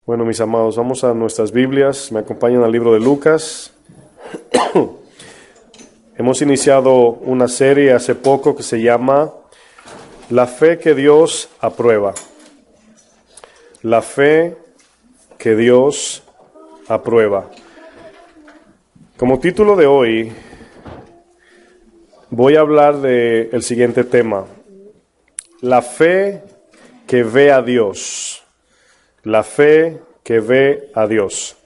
Bueno, mis amados, vamos a nuestras Biblias. Me acompañan al libro de Lucas. Hemos iniciado una serie hace poco que se llama La fe que Dios aprueba. La fe que Dios aprueba. Como título de hoy, voy a hablar del siguiente tema. La fe que ve a Dios. La fe que ve a Dios.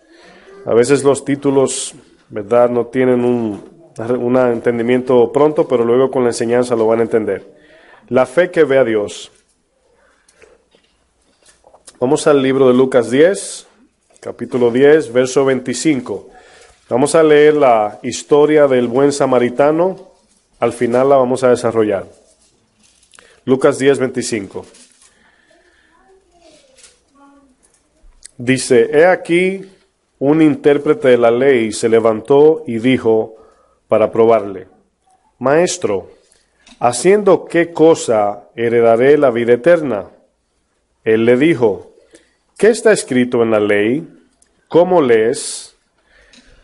A veces los títulos, ¿verdad?, no tienen un entendimiento pronto, pero luego con la enseñanza lo van a entender. La fe que ve a Dios. Vamos al libro de Lucas 10, capítulo 10, verso 25. Vamos a leer la historia del buen samaritano. Al final la vamos a desarrollar. Lucas 10, 25. Dice, he aquí un intérprete de la ley se levantó y dijo para probarle, Maestro, ¿haciendo qué cosa heredaré la vida eterna? Él le dijo, ¿qué está escrito en la ley? ¿Cómo lees?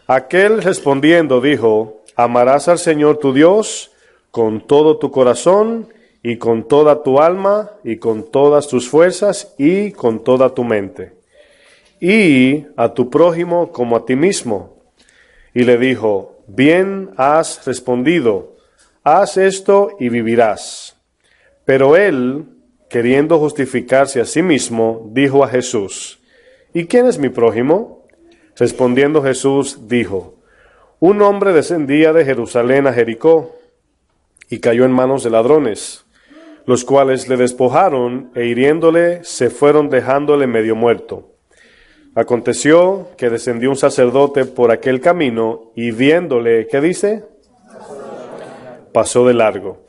Aquel respondiendo dijo, amarás al Señor tu Dios con todo tu corazón y con toda tu alma y con todas tus fuerzas y con toda tu mente. Y a tu prójimo como a ti mismo. Y le dijo, bien has respondido, haz esto y vivirás. Pero él, queriendo justificarse a sí mismo, dijo a Jesús, ¿y quién es mi prójimo? Respondiendo Jesús dijo, un hombre descendía de Jerusalén a Jericó y cayó en manos de ladrones, los cuales le despojaron e hiriéndole se fueron dejándole medio muerto. Aconteció que descendió un sacerdote por aquel camino y viéndole, ¿qué dice? Pasó de largo.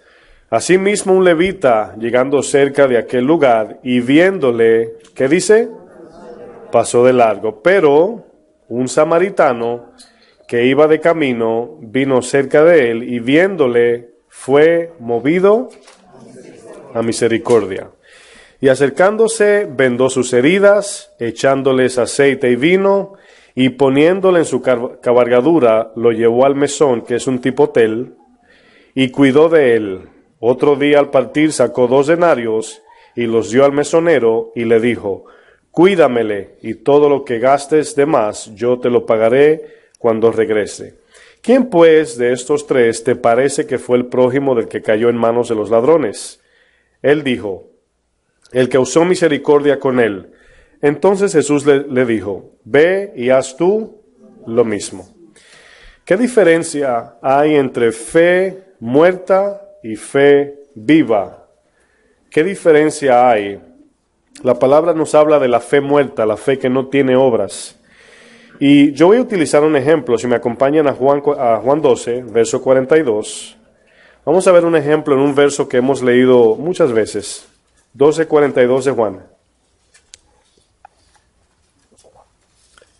Asimismo un levita, llegando cerca de aquel lugar y viéndole, ¿qué dice? Pasó de largo. Pero un samaritano que iba de camino vino cerca de él y viéndole fue movido a misericordia. Y acercándose, vendó sus heridas, echándoles aceite y vino, y poniéndole en su cabalgadura, lo llevó al mesón, que es un tipo hotel, y cuidó de él. Otro día al partir sacó 2 denarios, y los dio al mesonero, y le dijo, cuídamele, y todo lo que gastes de más, yo te lo pagaré cuando regrese. ¿Quién pues de estos 3 te parece que fue el prójimo del que cayó en manos de los ladrones? Él dijo, el que usó misericordia con él. Entonces Jesús le dijo, ve y haz tú lo mismo. ¿Qué diferencia hay entre fe muerta y fe viva? ¿Qué diferencia hay? La palabra nos habla de la fe muerta, la fe que no tiene obras. Y yo voy a utilizar un ejemplo, si me acompañan a Juan 12, verso 42. Vamos a ver un ejemplo en un verso que hemos leído muchas veces. 12:42 de Juan.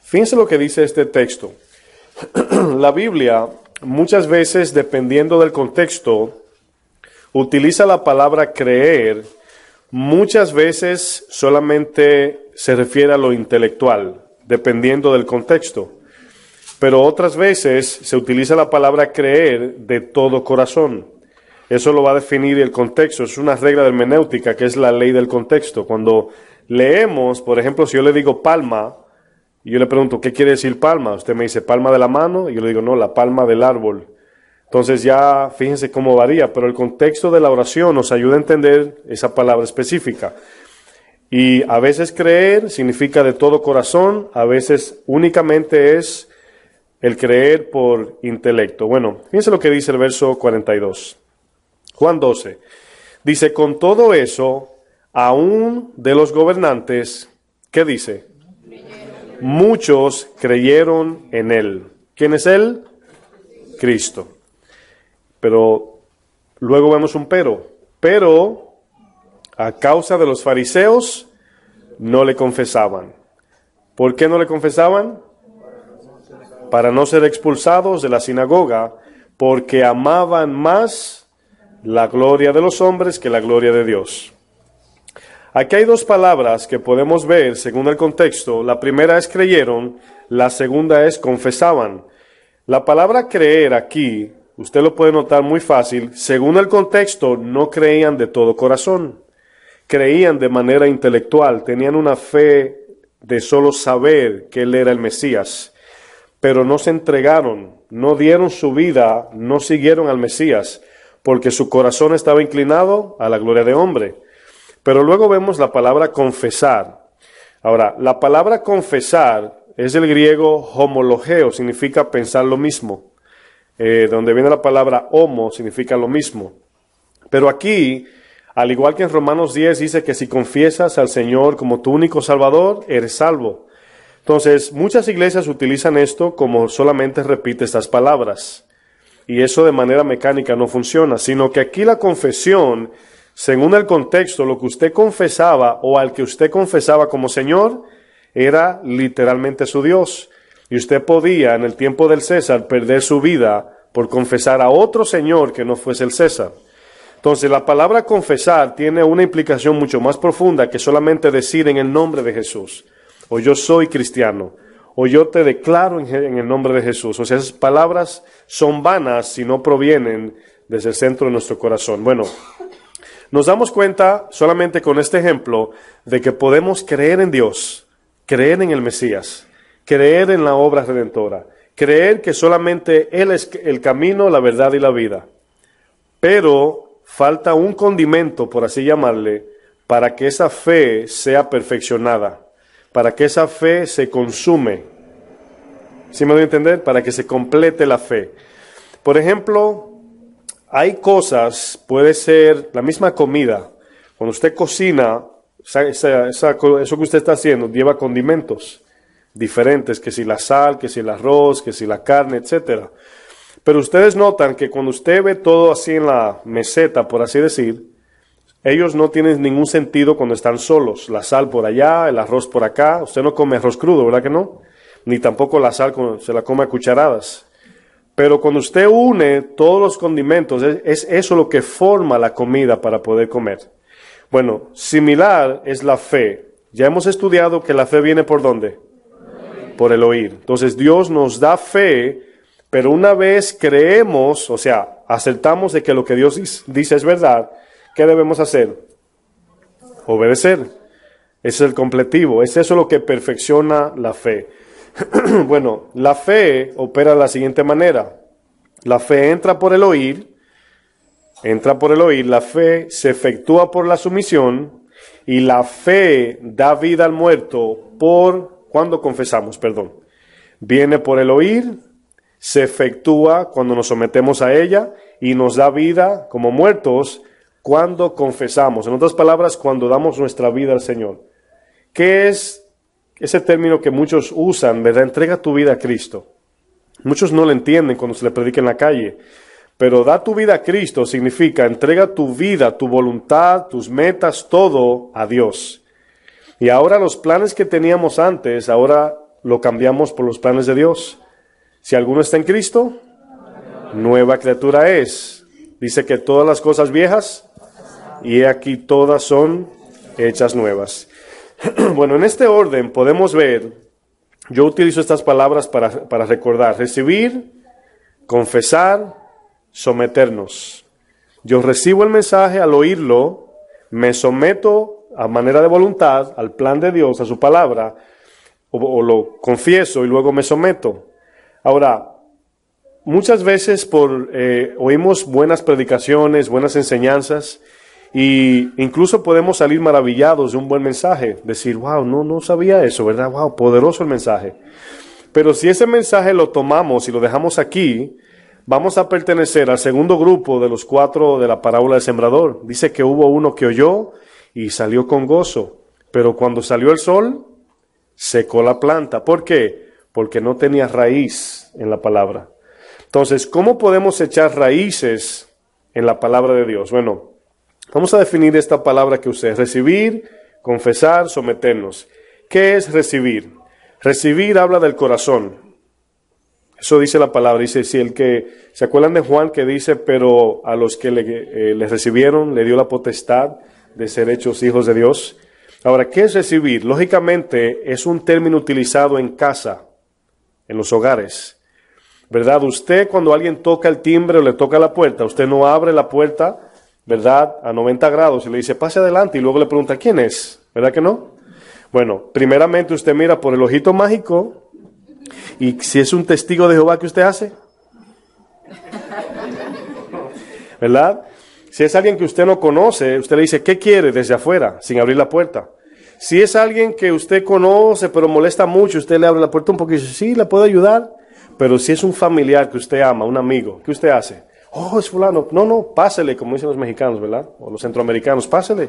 Fíjense lo que dice este texto. La Biblia, muchas veces, dependiendo del contexto, utiliza la palabra creer. Muchas veces solamente se refiere a lo intelectual, dependiendo del contexto. Pero otras veces se utiliza la palabra creer de todo corazón. Eso lo va a definir el contexto. Es una regla de hermenéutica que es la ley del contexto. Cuando leemos, por ejemplo, si yo le digo palma, y yo le pregunto, ¿qué quiere decir palma? Usted me dice, ¿palma de la mano? Y yo le digo, no, la palma del árbol. Entonces ya fíjense cómo varía, pero el contexto de la oración nos ayuda a entender esa palabra específica. Y a veces creer significa de todo corazón, a veces únicamente es el creer por intelecto. Bueno, fíjense lo que dice el verso 42. Juan 12, dice, con todo eso, aún de los gobernantes, ¿qué dice? Muchos creyeron en él. ¿Quién es él? Cristo. Pero luego vemos un pero a causa de los fariseos no le confesaban. ¿Por qué no le confesaban? Para no ser expulsados de la sinagoga, porque amaban más la gloria de los hombres que la gloria de Dios. Aquí hay dos palabras que podemos ver según el contexto. La primera es creyeron, la segunda es confesaban. La palabra creer aquí, usted lo puede notar muy fácil, según el contexto no creían de todo corazón. Creían de manera intelectual, tenían una fe de solo saber que Él era el Mesías, pero no se entregaron, no dieron su vida, no siguieron al Mesías, porque su corazón estaba inclinado a la gloria de hombre. Pero luego vemos la palabra confesar. Ahora, la palabra confesar es del griego homologeo, significa pensar lo mismo. Donde viene la palabra homo, significa lo mismo. Pero aquí, al igual que en Romanos 10, dice que si confiesas al Señor como tu único Salvador, eres salvo. Entonces, muchas iglesias utilizan esto como solamente repite estas palabras. Y eso de manera mecánica no funciona, sino que aquí la confesión, según el contexto, lo que usted confesaba o al que usted confesaba como Señor, era literalmente su Dios. Y usted podía, en el tiempo del César, perder su vida por confesar a otro Señor que no fuese el César. Entonces, la palabra confesar tiene una implicación mucho más profunda que solamente decir en el nombre de Jesús, o yo soy cristiano, o yo te declaro en el nombre de Jesús. O sea, esas palabras son vanas si no provienen desde el centro de nuestro corazón. Bueno, nos damos cuenta solamente con este ejemplo de que podemos creer en Dios, creer en el Mesías, creer en la obra redentora, creer que solamente Él es el camino, la verdad y la vida. Pero falta un condimento, por así llamarle, para que esa fe sea perfeccionada, para que esa fe se consume. ¿Sí me doy a entender? Para que se complete la fe. Por ejemplo, hay cosas, puede ser la misma comida. Cuando usted cocina, eso que usted está haciendo lleva condimentos diferentes, que si la sal, que si el arroz, que si la carne, etcétera. Pero ustedes notan que cuando usted ve todo así en la meseta, por así decir, ellos no tienen ningún sentido cuando están solos. La sal por allá, el arroz por acá. Usted no come arroz crudo, ¿verdad que no? Ni tampoco la sal se la come a cucharadas. Pero cuando usted une todos los condimentos, es eso lo que forma la comida para poder comer. Bueno, similar es la fe. Ya hemos estudiado que la fe viene ¿por dónde? Por el oír. Entonces Dios nos da fe, pero una vez creemos, o sea, aceptamos de que lo que Dios dice es verdad, ¿qué debemos hacer? Obedecer. Ese es el completivo. Es eso lo que perfecciona la fe. Bueno, la fe opera de la siguiente manera. La fe entra por el oír, la fe se efectúa por la sumisión y la fe da vida al muerto cuando confesamos, Viene por el oír, se efectúa cuando nos sometemos a ella y nos da vida como muertos cuando confesamos. En otras palabras, cuando damos nuestra vida al Señor. ¿Qué es ese término que muchos usan, verdad? Entrega tu vida a Cristo. Muchos no lo entienden cuando se le predica en la calle. Pero da tu vida a Cristo significa entrega tu vida, tu voluntad, tus metas, todo a Dios. Y ahora los planes que teníamos antes, ahora lo cambiamos por los planes de Dios. Si alguno está en Cristo, nueva criatura es. Dice que todas las cosas viejas, y aquí todas son hechas nuevas. Bueno, en este orden podemos ver, yo utilizo estas palabras para recordar: recibir, confesar, someternos. Yo recibo el mensaje al oírlo, me someto a manera de voluntad al plan de Dios, a su palabra, o lo confieso y luego me someto. Ahora, muchas veces oímos buenas predicaciones, buenas enseñanzas, y incluso podemos salir maravillados de un buen mensaje, decir, wow, no sabía eso, ¿verdad? Wow, poderoso el mensaje. Pero si ese mensaje lo tomamos y lo dejamos aquí, vamos a pertenecer al segundo grupo de los 4 de la parábola del sembrador. Dice que hubo uno que oyó y salió con gozo, pero cuando salió el sol, secó la planta. ¿Por qué? Porque no tenía raíz en la palabra. Entonces, ¿cómo podemos echar raíces en la palabra de Dios? Bueno, vamos a definir esta palabra que usted: recibir, confesar, someternos. ¿Qué es recibir? Recibir habla del corazón. Eso dice la palabra. Dice, ¿se acuerdan de Juan que dice, pero a los que le recibieron le dio la potestad de ser hechos hijos de Dios. Ahora, ¿qué es recibir? Lógicamente, es un término utilizado en casa, en los hogares, ¿verdad? Usted, cuando alguien toca el timbre o le toca la puerta, usted no abre la puerta, ¿verdad?, a 90 grados y le dice, pase adelante, y luego le pregunta, ¿quién es? ¿Verdad que no? Bueno, primeramente usted mira por el ojito mágico, y si es un testigo de Jehová, ¿qué usted hace? ¿Verdad? Si es alguien que usted no conoce, usted le dice, ¿qué quiere?, desde afuera, sin abrir la puerta. Si es alguien que usted conoce, pero molesta mucho, usted le abre la puerta un poquito y dice, sí, ¿le puedo ayudar? Pero si es un familiar que usted ama, un amigo, ¿qué usted hace? Oh, es fulano. No, pásele, como dicen los mexicanos, ¿verdad? O los centroamericanos, pásele.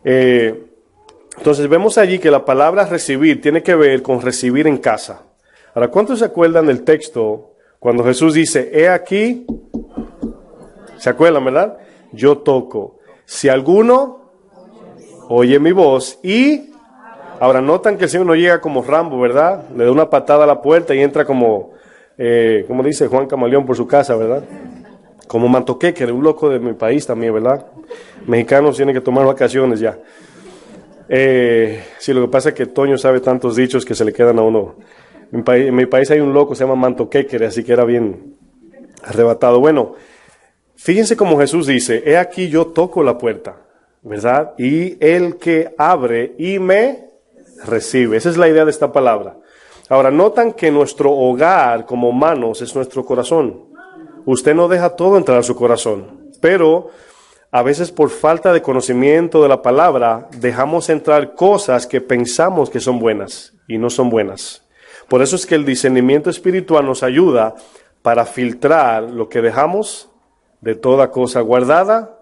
Entonces vemos allí que la palabra recibir tiene que ver con recibir en casa. Ahora, ¿cuántos se acuerdan del texto cuando Jesús dice, he aquí, ¿se acuerdan, verdad? Yo toco. Si alguno oye mi voz y... Ahora, notan que el Señor no llega como Rambo, ¿verdad? Le da una patada a la puerta y entra como dice Juan Camaleón por su casa, ¿verdad? Como Mantoqueque, un loco de mi país también, ¿verdad? Mexicanos tienen que tomar vacaciones ya. Sí, lo que pasa es que Toño sabe tantos dichos que se le quedan a uno. En mi país hay un loco, se llama Mantoqueque, así que era bien arrebatado. Bueno, fíjense como Jesús dice, he aquí yo toco la puerta, ¿verdad? Y el que abre y me recibe. Esa es la idea de esta palabra. Ahora, notan que nuestro hogar como humanos es nuestro corazón. Usted no deja todo entrar a su corazón, pero a veces por falta de conocimiento de la palabra dejamos entrar cosas que pensamos que son buenas y no son buenas. Por eso es que el discernimiento espiritual nos ayuda para filtrar lo que dejamos. De toda cosa guardada,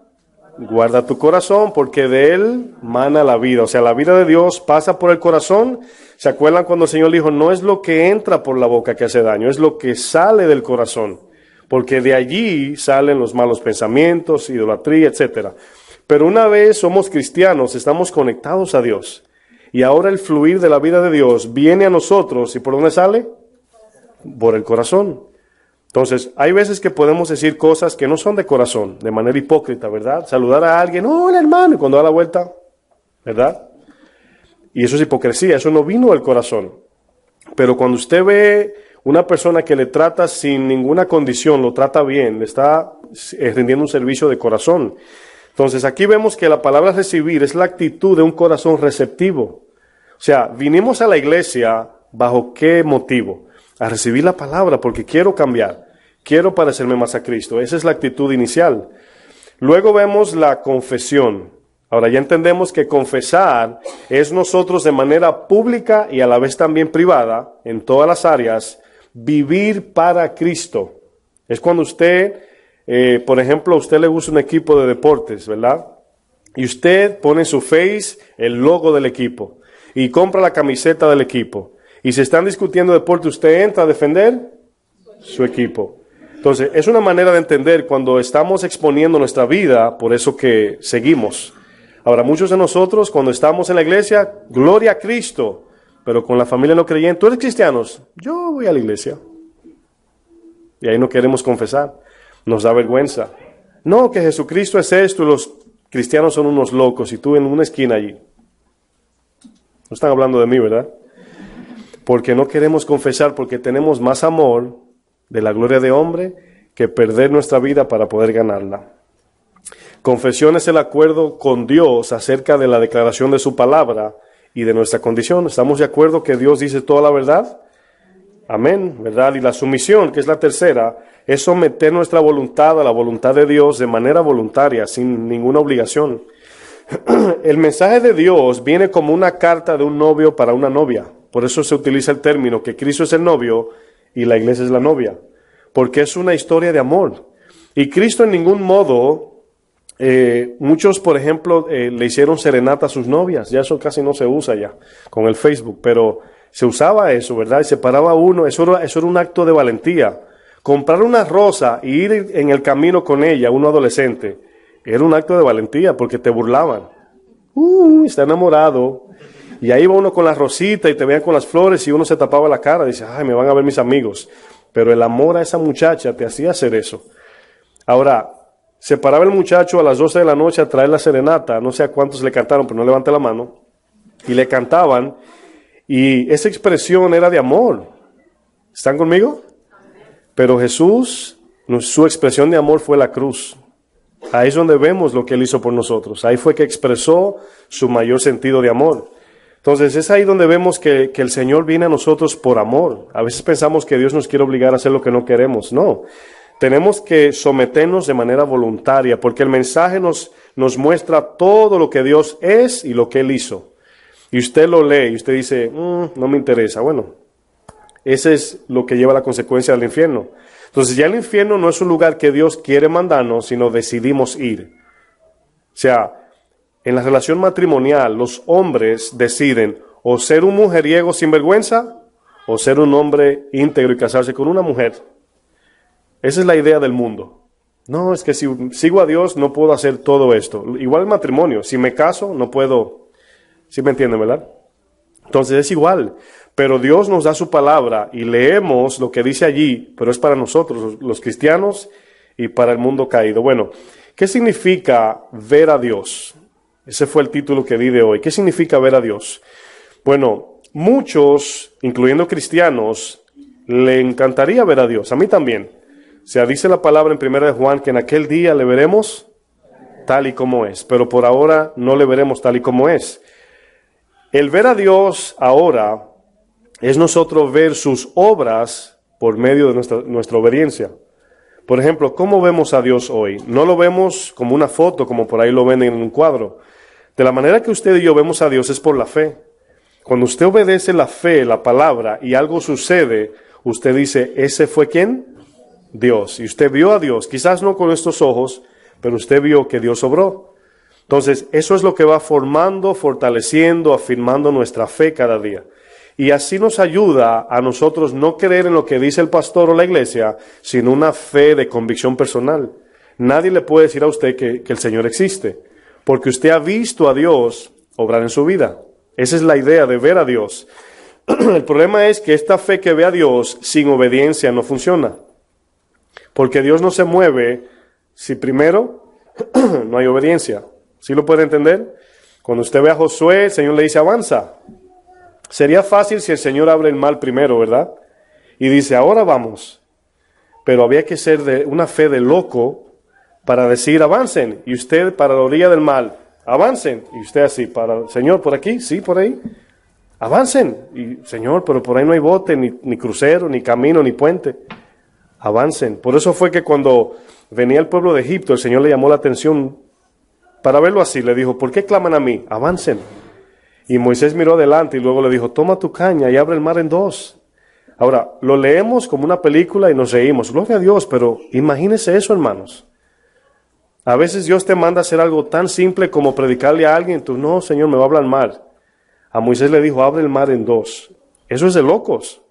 guarda tu corazón, porque de él mana la vida. O sea, la vida de Dios pasa por el corazón. ¿Se acuerdan cuando el Señor dijo, no es lo que entra por la boca que hace daño, es lo que sale del corazón? Porque de allí salen los malos pensamientos, idolatría, etcétera. Pero una vez somos cristianos, estamos conectados a Dios. Y ahora el fluir de la vida de Dios viene a nosotros. ¿Y por dónde sale? Por el corazón. Entonces, hay veces que podemos decir cosas que no son de corazón, de manera hipócrita, ¿verdad? Saludar a alguien, hola hermano, y cuando da la vuelta, ¿verdad? Y eso es hipocresía, eso no vino del corazón. Pero cuando usted ve una persona que le trata sin ninguna condición, lo trata bien, le está rindiendo un servicio de corazón. Entonces, aquí vemos que la palabra recibir es la actitud de un corazón receptivo. O sea, vinimos a la iglesia, ¿bajo qué motivo? A recibir la palabra porque quiero cambiar, quiero parecerme más a Cristo. Esa es la actitud inicial. Luego vemos la confesión. Ahora ya entendemos que confesar es nosotros de manera pública y a la vez también privada, en todas las áreas, vivir para Cristo. Es cuando usted, por ejemplo, a usted le gusta un equipo de deportes, ¿verdad? Y usted pone en su face el logo del equipo y compra la camiseta del equipo. Y si están discutiendo deporte, usted entra a defender su equipo. Entonces, es una manera de entender cuando estamos exponiendo nuestra vida, por eso que seguimos. Ahora, muchos de nosotros, cuando estamos en la iglesia, gloria a Cristo, pero con la familia no creyente, ¿tú eres cristiano? Yo voy a la iglesia. Y ahí no queremos confesar, nos da vergüenza. No, que Jesucristo es esto, y los cristianos son unos locos, y tú en una esquina allí. No están hablando de mí, ¿verdad? Porque no queremos confesar, porque tenemos más amor de la gloria de hombre que perder nuestra vida para poder ganarla. Confesión es el acuerdo con Dios acerca de la declaración de su palabra y de nuestra condición. ¿Estamos de acuerdo que Dios dice toda la verdad? Amén, ¿verdad? Y la sumisión, que es la tercera, es someter nuestra voluntad a la voluntad de Dios de manera voluntaria, sin ninguna obligación. El mensaje de Dios viene como una carta de un novio para una novia. Por eso se utiliza el término que Cristo es el novio y la iglesia es la novia. Porque es una historia de amor. Y Cristo en ningún modo, muchos por ejemplo le hicieron serenata a sus novias. Ya eso casi no se usa ya con el Facebook. Pero se usaba eso, ¿verdad? Y se paraba uno. Eso era un acto de valentía. Comprar una rosa e ir en el camino con ella, uno adolescente, era un acto de valentía porque te burlaban. Está enamorado. Y ahí va uno con la rosita y te vean con las flores y uno se tapaba la cara. Dice, ay, me van a ver mis amigos. Pero el amor a esa muchacha te hacía hacer eso. Ahora, Se paraba el muchacho a las 12 de la noche a traer la serenata, no sé a cuántos le cantaron, pero no levante la mano, y le cantaban, y esa expresión era de amor. ¿Están conmigo? Pero Jesús, su expresión de amor fue la cruz. Ahí es donde vemos lo que Él hizo por nosotros. Ahí fue que expresó su mayor sentido de amor. Entonces es ahí donde vemos que el Señor viene a nosotros por amor. A veces pensamos que Dios nos quiere obligar a hacer lo que no queremos. No, tenemos que someternos de manera voluntaria, porque el mensaje nos muestra todo lo que Dios es y lo que Él hizo. Y usted lo lee y usted dice, no me interesa. Bueno, ese es lo que lleva a la consecuencia del infierno. Entonces ya el infierno no es un lugar que Dios quiere mandarnos, sino decidimos ir. O sea, en la relación matrimonial, los hombres deciden o ser un mujeriego sin vergüenza o ser un hombre íntegro y casarse con una mujer. Esa es la idea del mundo. No, es que si sigo a Dios no puedo hacer todo esto. Igual el matrimonio, si me caso no puedo. ¿Sí me entienden, verdad? Entonces es igual. Pero Dios nos da su palabra y leemos lo que dice allí, pero es para nosotros, los cristianos, y para el mundo caído. Bueno, ¿qué significa ver a Dios? Ese fue el título que di de hoy. ¿Qué significa ver a Dios? Bueno, muchos, incluyendo cristianos, le encantaría ver a Dios. A mí también. O sea, dice la palabra en 1 de Juan que en aquel día le veremos tal y como es, pero por ahora no le veremos tal y como es. El ver a Dios ahora es nosotros ver sus obras por medio de nuestra obediencia. Por ejemplo, ¿cómo vemos a Dios hoy? No lo vemos como una foto, como por ahí lo ven en un cuadro. De la manera que usted y yo vemos a Dios es por la fe. Cuando usted obedece la fe, la palabra, y algo sucede, usted dice, ¿ese fue quién? Dios. Y usted vio a Dios, quizás no con estos ojos, pero usted vio que Dios obró. Entonces, eso es lo que va formando, fortaleciendo, afirmando nuestra fe cada día. Y así nos ayuda a nosotros no creer en lo que dice el pastor o la iglesia, sino una fe de convicción personal. Nadie le puede decir a usted que el Señor existe, porque usted ha visto a Dios obrar en su vida. Esa es la idea de ver a Dios. El problema es que esta fe que ve a Dios sin obediencia no funciona. Porque Dios no se mueve si primero no hay obediencia. ¿Sí lo puede entender? Cuando usted ve a Josué, el Señor le dice, avanza. Sería fácil si el Señor abre el mar primero, ¿verdad? Y dice, ahora vamos. Pero había que ser de una fe de loco para decir, avancen. Y usted para la orilla del mar, avancen. Y usted así, Señor, ¿por aquí? Sí, por ahí. Avancen. Y Señor, pero por ahí no hay bote, ni crucero, ni camino, ni puente. Avancen. Por eso fue que cuando venía el pueblo de Egipto, el Señor le llamó la atención para verlo así. Le dijo, ¿por qué claman a mí? Avancen. Y Moisés miró adelante y luego le dijo, toma tu caña y abre el mar en dos. Ahora, lo leemos como una película y nos reímos. Gloria a Dios, pero imagínense eso, hermanos. A veces Dios te manda a hacer algo tan simple como predicarle a alguien. Tú, no, Señor, me va a hablar mal. A Moisés le dijo, abre el mar en dos. Eso es de locos.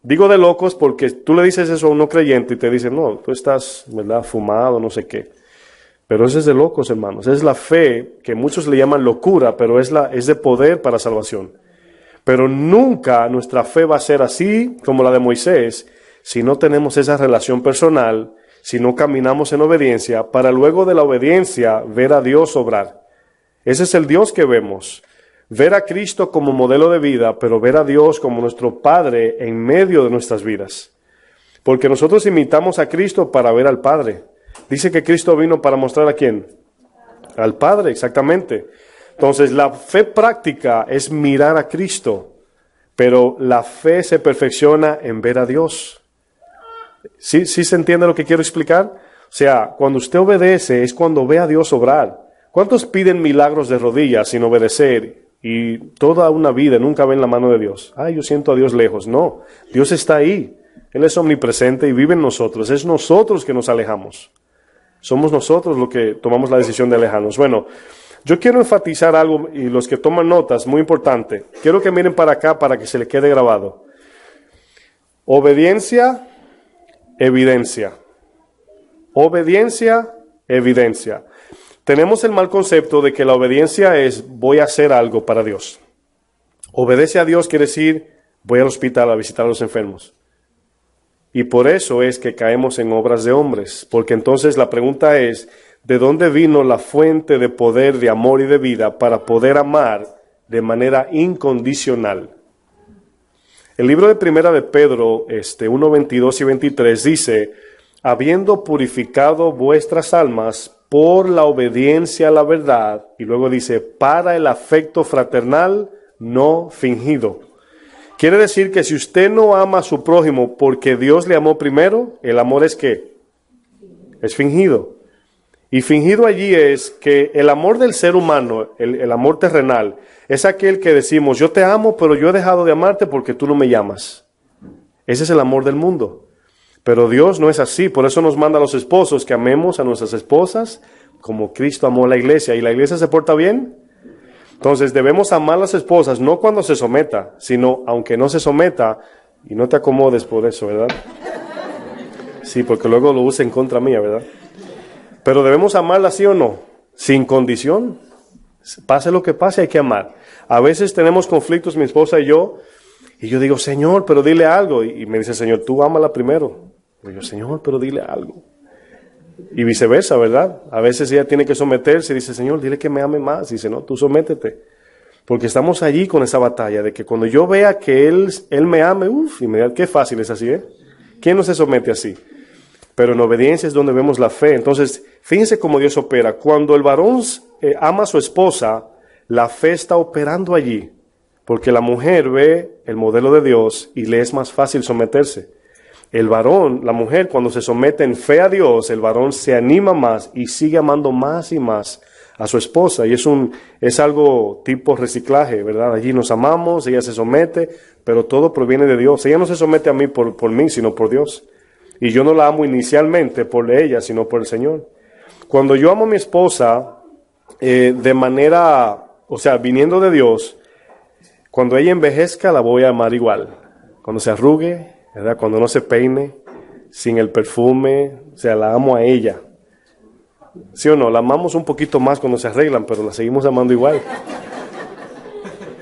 Digo de locos porque tú le dices eso a un no creyente y te dice, no, tú estás, ¿verdad?, fumado, no sé qué. Pero eso es de locos, hermanos. Es la fe que muchos le llaman locura, pero es de poder para salvación. Pero nunca nuestra fe va a ser así como la de Moisés si no tenemos esa relación personal, si no caminamos en obediencia, para luego de la obediencia ver a Dios obrar. Ese es el Dios que vemos. Ver a Cristo como modelo de vida, pero ver a Dios como nuestro Padre en medio de nuestras vidas. Porque nosotros imitamos a Cristo para ver al Padre. Dice que Cristo vino para mostrar ¿a quién? Al Padre, exactamente. Entonces, la fe práctica es mirar a Cristo, pero la fe se perfecciona en ver a Dios. ¿Sí se entiende lo que quiero explicar? O sea, cuando usted obedece es cuando ve a Dios obrar. ¿Cuántos piden milagros de rodillas sin obedecer y toda una vida nunca ven la mano de Dios? Ay, yo siento a Dios lejos. No, Dios está ahí. Él es omnipresente y vive en nosotros. Es nosotros que nos alejamos. Somos nosotros los que tomamos la decisión de alejarnos. Bueno, yo quiero enfatizar algo, y los que toman notas, muy importante. Quiero que miren para acá para que se le quede grabado. Obediencia, evidencia. Obediencia, evidencia. Tenemos el mal concepto de que la obediencia es voy a hacer algo para Dios. Obedece a Dios quiere decir voy al hospital a visitar a los enfermos. Y por eso es que caemos en obras de hombres, porque entonces la pregunta es, de dónde vino la fuente de poder, de amor y de vida para poder amar de manera incondicional. El libro de Primera de Pedro, 1, 22 y 23 dice, habiendo purificado vuestras almas por la obediencia a la verdad, y luego dice, para el afecto fraternal no fingido. Quiere decir que si usted no ama a su prójimo porque Dios le amó primero, el amor es ¿qué? Es fingido. Y fingido allí es que el amor del ser humano, el amor terrenal, es aquel que decimos, yo te amo, pero yo he dejado de amarte porque tú no me llamas. Ese es el amor del mundo. Pero Dios no es así, por eso nos manda a los esposos que amemos a nuestras esposas como Cristo amó a la iglesia. ¿Y la iglesia se porta bien? Entonces debemos amar a las esposas no cuando se someta, sino aunque no se someta, y no te acomodes por eso, ¿verdad? Sí, porque luego lo usa en contra mía, ¿verdad? Pero debemos amarla, ¿sí o no? Sin condición. Pase lo que pase, hay que amar. A veces tenemos conflictos, mi esposa y yo digo, Señor, pero dile algo. Y me dice, Señor, tú ámala primero. Y yo, Señor, pero dile algo. Y viceversa, ¿verdad? A veces ella tiene que someterse y dice, Señor, dile que me ame más. Y dice, no, tú sométete. Porque estamos allí con esa batalla de que cuando yo vea que Él me ame, inmediatamente, qué fácil es así, ¿eh? ¿Quién no se somete así? Pero en obediencia es donde vemos la fe. Entonces, fíjense cómo Dios opera. Cuando el varón ama a su esposa, la fe está operando allí. Porque la mujer ve el modelo de Dios y le es más fácil someterse. El varón, la mujer, cuando se somete en fe a Dios, el varón se anima más y sigue amando más y más a su esposa. Y es algo tipo reciclaje, ¿verdad? Allí nos amamos, ella se somete, pero todo proviene de Dios. Ella no se somete a mí por mí, sino por Dios. Y yo no la amo inicialmente por ella, sino por el Señor. Cuando yo amo a mi esposa, de manera, viniendo de Dios, cuando ella envejezca la voy a amar igual. Cuando se arrugue, ¿verdad? Cuando no se peine, sin el perfume, la amo a ella. ¿Sí o no? La amamos un poquito más cuando se arreglan, pero la seguimos amando igual.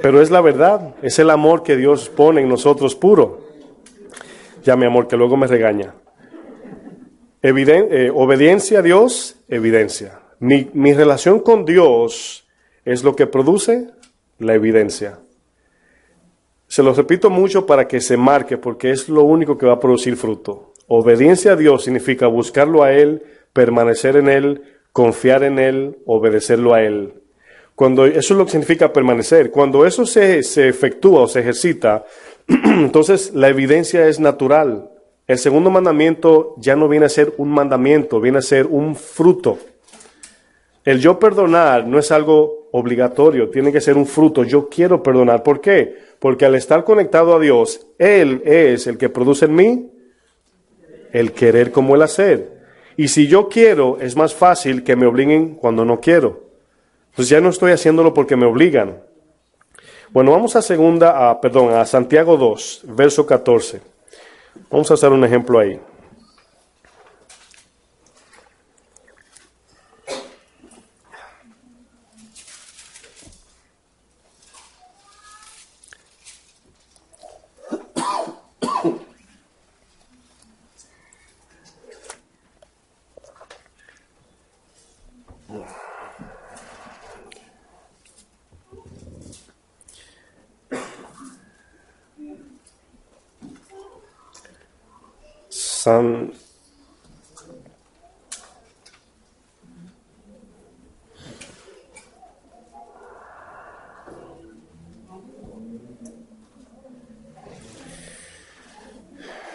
Pero es la verdad, es el amor que Dios pone en nosotros puro. Ya, mi amor, que luego me regaña. Obediencia a Dios, evidencia. Mi relación con Dios es lo que produce la evidencia. Se lo repito mucho para que se marque, porque es lo único que va a producir fruto. Obediencia a Dios significa buscarlo a Él, permanecer en Él, confiar en Él, obedecerlo a Él. Eso es lo que significa permanecer. Cuando eso se efectúa o se ejercita, entonces la evidencia es natural. El segundo mandamiento ya no viene a ser un mandamiento, viene a ser un fruto. El yo perdonar no es algo obligatorio, tiene que ser un fruto. Yo quiero perdonar. ¿Por qué? Porque al estar conectado a Dios, Él es el que produce en mí el querer como el hacer. Y si yo quiero, es más fácil que me obliguen cuando no quiero. Entonces ya no estoy haciéndolo porque me obligan. Bueno, vamos a Santiago 2, verso 14. Vamos a hacer un ejemplo ahí.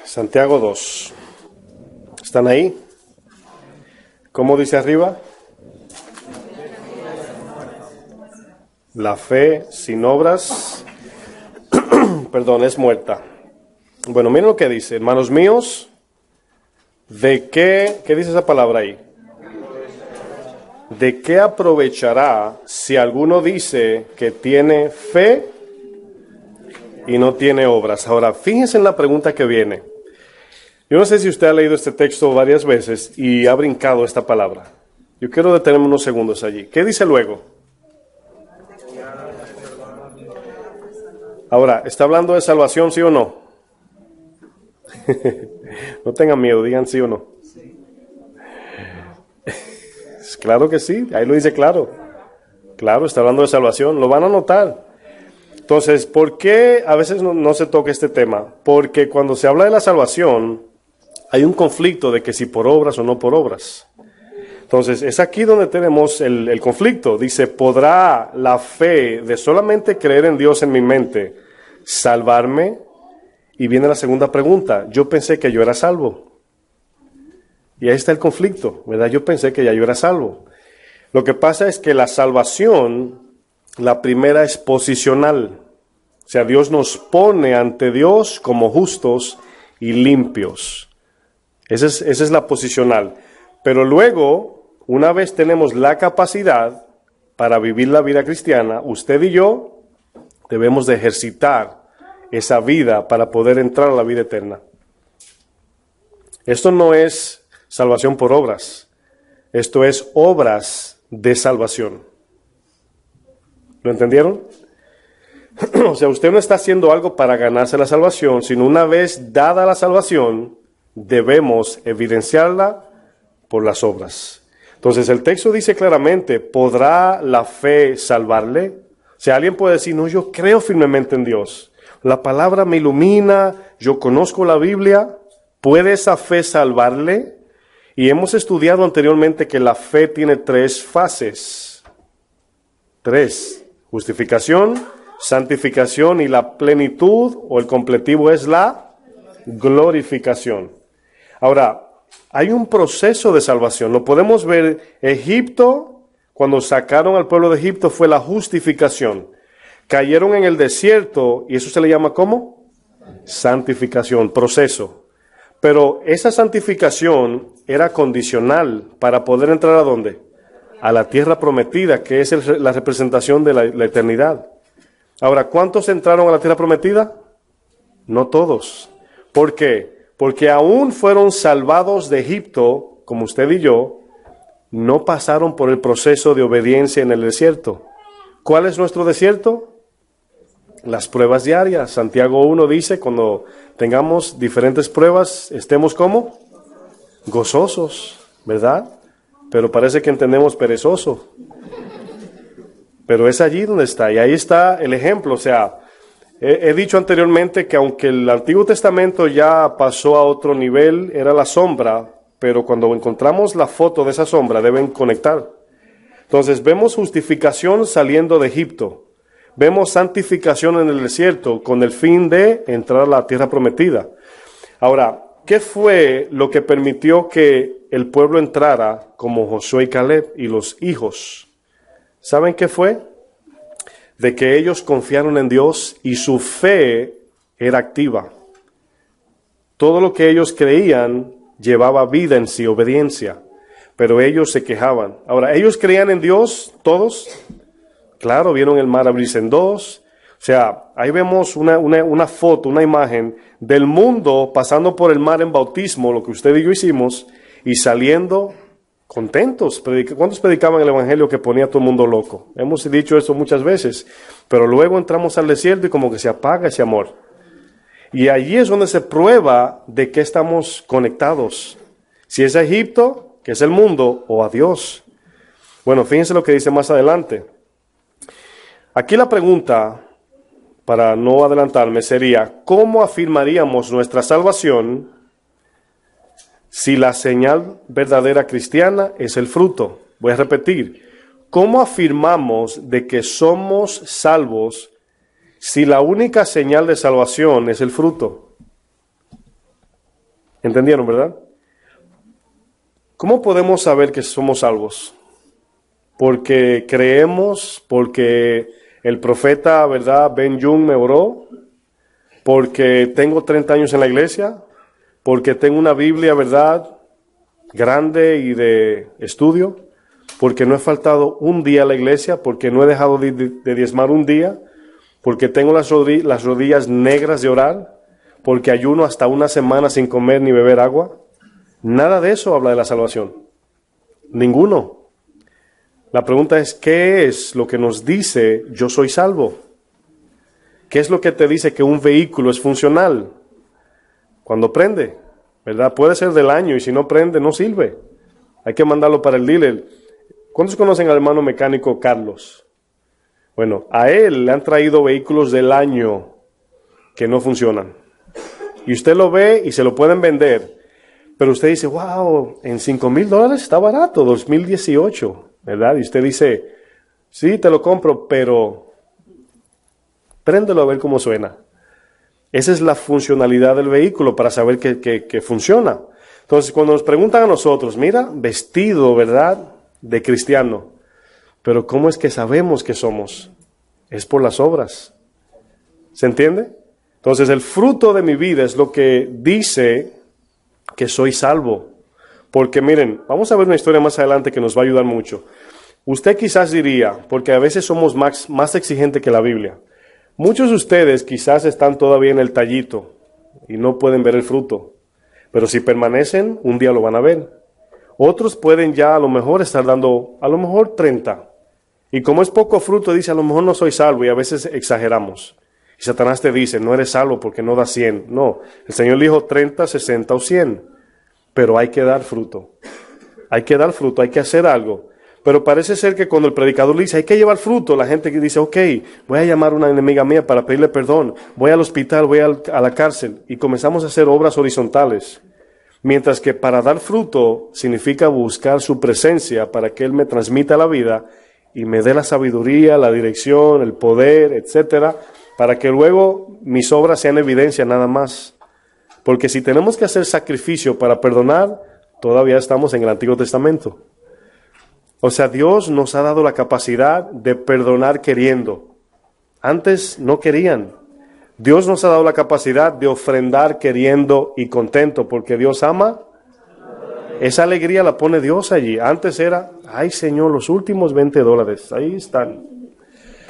Santiago 2. ¿Están ahí? ¿Cómo dice arriba? La fe sin obras, es muerta. Bueno, miren lo que dice, hermanos míos, ¿qué dice esa palabra ahí? ¿De qué aprovechará si alguno dice que tiene fe y no tiene obras? Ahora, fíjense en la pregunta que viene. Yo no sé si usted ha leído este texto varias veces y ha brincado esta palabra. Yo quiero detenerme unos segundos allí. ¿Qué dice luego? Ahora, ¿está hablando de salvación, sí o no? No tengan miedo, digan sí o no. Es Claro que sí, ahí lo dice claro. Claro, está hablando de salvación, lo van a notar. Entonces, ¿por qué a veces no se toca este tema? Porque cuando se habla de la salvación, hay un conflicto de que si por obras o no por obras. Entonces, es aquí donde tenemos el conflicto. Dice, ¿podrá la fe de solamente creer en Dios en mi mente salvarme? Y viene la segunda pregunta. Yo pensé que yo era salvo. Y ahí está el conflicto, ¿verdad? Yo pensé que ya yo era salvo. Lo que pasa es que la salvación, la primera es posicional. O sea, Dios nos pone ante Dios como justos y limpios. Esa es la posicional. Pero luego, una vez tenemos la capacidad para vivir la vida cristiana, usted y yo debemos de ejercitar esa vida para poder entrar a la vida eterna. Esto no es salvación por obras. Esto es obras de salvación. ¿Lo entendieron? O sea, usted no está haciendo algo para ganarse la salvación, sino una vez dada la salvación, debemos evidenciarla por las obras. Entonces, el texto dice claramente, ¿podrá la fe salvarle? O sea, alguien puede decir, no, yo creo firmemente en Dios. La palabra me ilumina, yo conozco la Biblia. ¿Puede esa fe salvarle? Y hemos estudiado anteriormente que la fe tiene 3 fases. 3. Justificación, santificación y la plenitud o el completivo es la glorificación. Ahora, hay un proceso de salvación. Lo podemos ver. Egipto, cuando sacaron al pueblo de Egipto, fue la justificación. Cayeron en el desierto y eso se le llama ¿cómo? Santificación, proceso. Pero esa santificación era condicional para poder entrar ¿a dónde? A la tierra prometida, que es la representación de la eternidad. Ahora, ¿cuántos entraron a la tierra prometida? No todos. ¿Por qué? Porque aún fueron salvados de Egipto, como usted y yo, no pasaron por el proceso de obediencia en el desierto. ¿Cuál es nuestro desierto? Las pruebas diarias. Santiago 1 dice, cuando tengamos diferentes pruebas, estemos como gozosos, ¿verdad? Pero parece que entendemos perezoso. Pero es allí donde está, y ahí está el ejemplo. O sea, he dicho anteriormente que aunque el Antiguo Testamento ya pasó a otro nivel, era la sombra, pero cuando encontramos la foto de esa sombra deben conectar. Entonces vemos justificación saliendo de Egipto. Vemos santificación en el desierto con el fin de entrar a la tierra prometida. Ahora, ¿qué fue lo que permitió que el pueblo entrara como Josué y Caleb y los hijos? ¿Saben qué fue? De que ellos confiaron en Dios y su fe era activa. Todo lo que ellos creían llevaba vida en sí, obediencia, pero ellos se quejaban. Ahora, ¿ellos creían en Dios todos? Claro, vieron el mar abrirse en 2. O sea, ahí vemos una foto, una imagen del mundo pasando por el mar en bautismo, lo que usted y yo hicimos, y saliendo contentos. ¿Cuántos predicaban el evangelio que ponía a todo el mundo loco? Hemos dicho eso muchas veces, pero luego entramos al desierto y como que se apaga ese amor. Y allí es donde se prueba de qué estamos conectados. Si es a Egipto, que es el mundo, o a Dios. Bueno, fíjense lo que dice más adelante. Aquí la pregunta, para no adelantarme, sería, ¿cómo afirmaríamos nuestra salvación si la señal verdadera cristiana es el fruto? Voy a repetir, ¿cómo afirmamos de que somos salvos si la única señal de salvación es el fruto? ¿Entendieron, verdad? ¿Cómo podemos saber que somos salvos? Porque creemos, porque el profeta, ¿verdad? Ben Jung me oró, porque tengo 30 años en la iglesia, porque tengo una Biblia, ¿verdad? Grande y de estudio, porque no he faltado un día a la iglesia, porque no he dejado de diezmar un día, porque tengo las rodillas negras de orar, porque ayuno hasta una semana sin comer ni beber agua. Nada de eso habla de la salvación. Ninguno. La pregunta es, ¿qué es lo que nos dice yo soy salvo? ¿Qué es lo que te dice que un vehículo es funcional? Cuando prende, ¿verdad? Puede ser del año y si no prende no sirve. Hay que mandarlo para el dealer. ¿Cuántos conocen al hermano mecánico Carlos? Bueno, a él le han traído vehículos del año que no funcionan. Y usted lo ve y se lo pueden vender. Pero usted dice, wow, en $5,000 está barato, 2018, ¿verdad? Y usted dice, sí, te lo compro, pero préndelo a ver cómo suena. Esa es la funcionalidad del vehículo para saber que funciona. Entonces, cuando nos preguntan a nosotros, mira, vestido, ¿verdad?, de cristiano, pero ¿cómo es que sabemos que somos? Es por las obras. ¿Se entiende? Entonces, el fruto de mi vida es lo que dice que soy salvo. Porque miren, vamos a ver una historia más adelante que nos va a ayudar mucho. Usted quizás diría, porque a veces somos más exigentes que la Biblia, muchos de ustedes quizás están todavía en el tallito y no pueden ver el fruto. Pero si permanecen, un día lo van a ver. Otros pueden ya a lo mejor estar dando, a lo mejor 30. Y como es poco fruto, dice, a lo mejor no soy salvo, y a veces exageramos. Y Satanás te dice, no eres salvo porque no das 100. No, el Señor dijo 30, 60 o 100. Pero hay que dar fruto. Hay que dar fruto, hay que hacer algo. Pero parece ser que cuando el predicador le dice, hay que llevar fruto, la gente que dice, ok, voy a llamar a una enemiga mía para pedirle perdón, voy al hospital, voy a la cárcel, y comenzamos a hacer obras horizontales. Mientras que para dar fruto significa buscar su presencia para que Él me transmita la vida y me dé la sabiduría, la dirección, el poder, etcétera, para que luego mis obras sean evidencia nada más. Porque si tenemos que hacer sacrificio para perdonar, todavía estamos en el Antiguo Testamento. O sea, Dios nos ha dado la capacidad de perdonar queriendo. Antes no querían. Dios nos ha dado la capacidad de ofrendar queriendo y contento, porque Dios ama. Esa alegría la pone Dios allí. Antes era, ay Señor, los últimos $20, ahí están.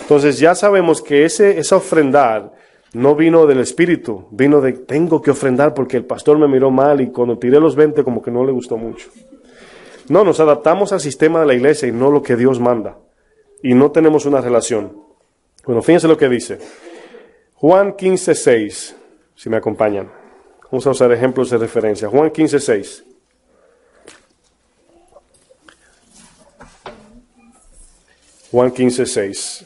Entonces ya sabemos que esa ofrendar no vino del Espíritu, vino de tengo que ofrendar porque el pastor me miró mal y cuando tiré los 20 como que no le gustó mucho. No, nos adaptamos al sistema de la iglesia y no lo que Dios manda. Y no tenemos una relación. Bueno, fíjense lo que dice. Juan 15:6, si me acompañan. Vamos a usar ejemplos de referencia. Juan 15:6. Juan 15:6.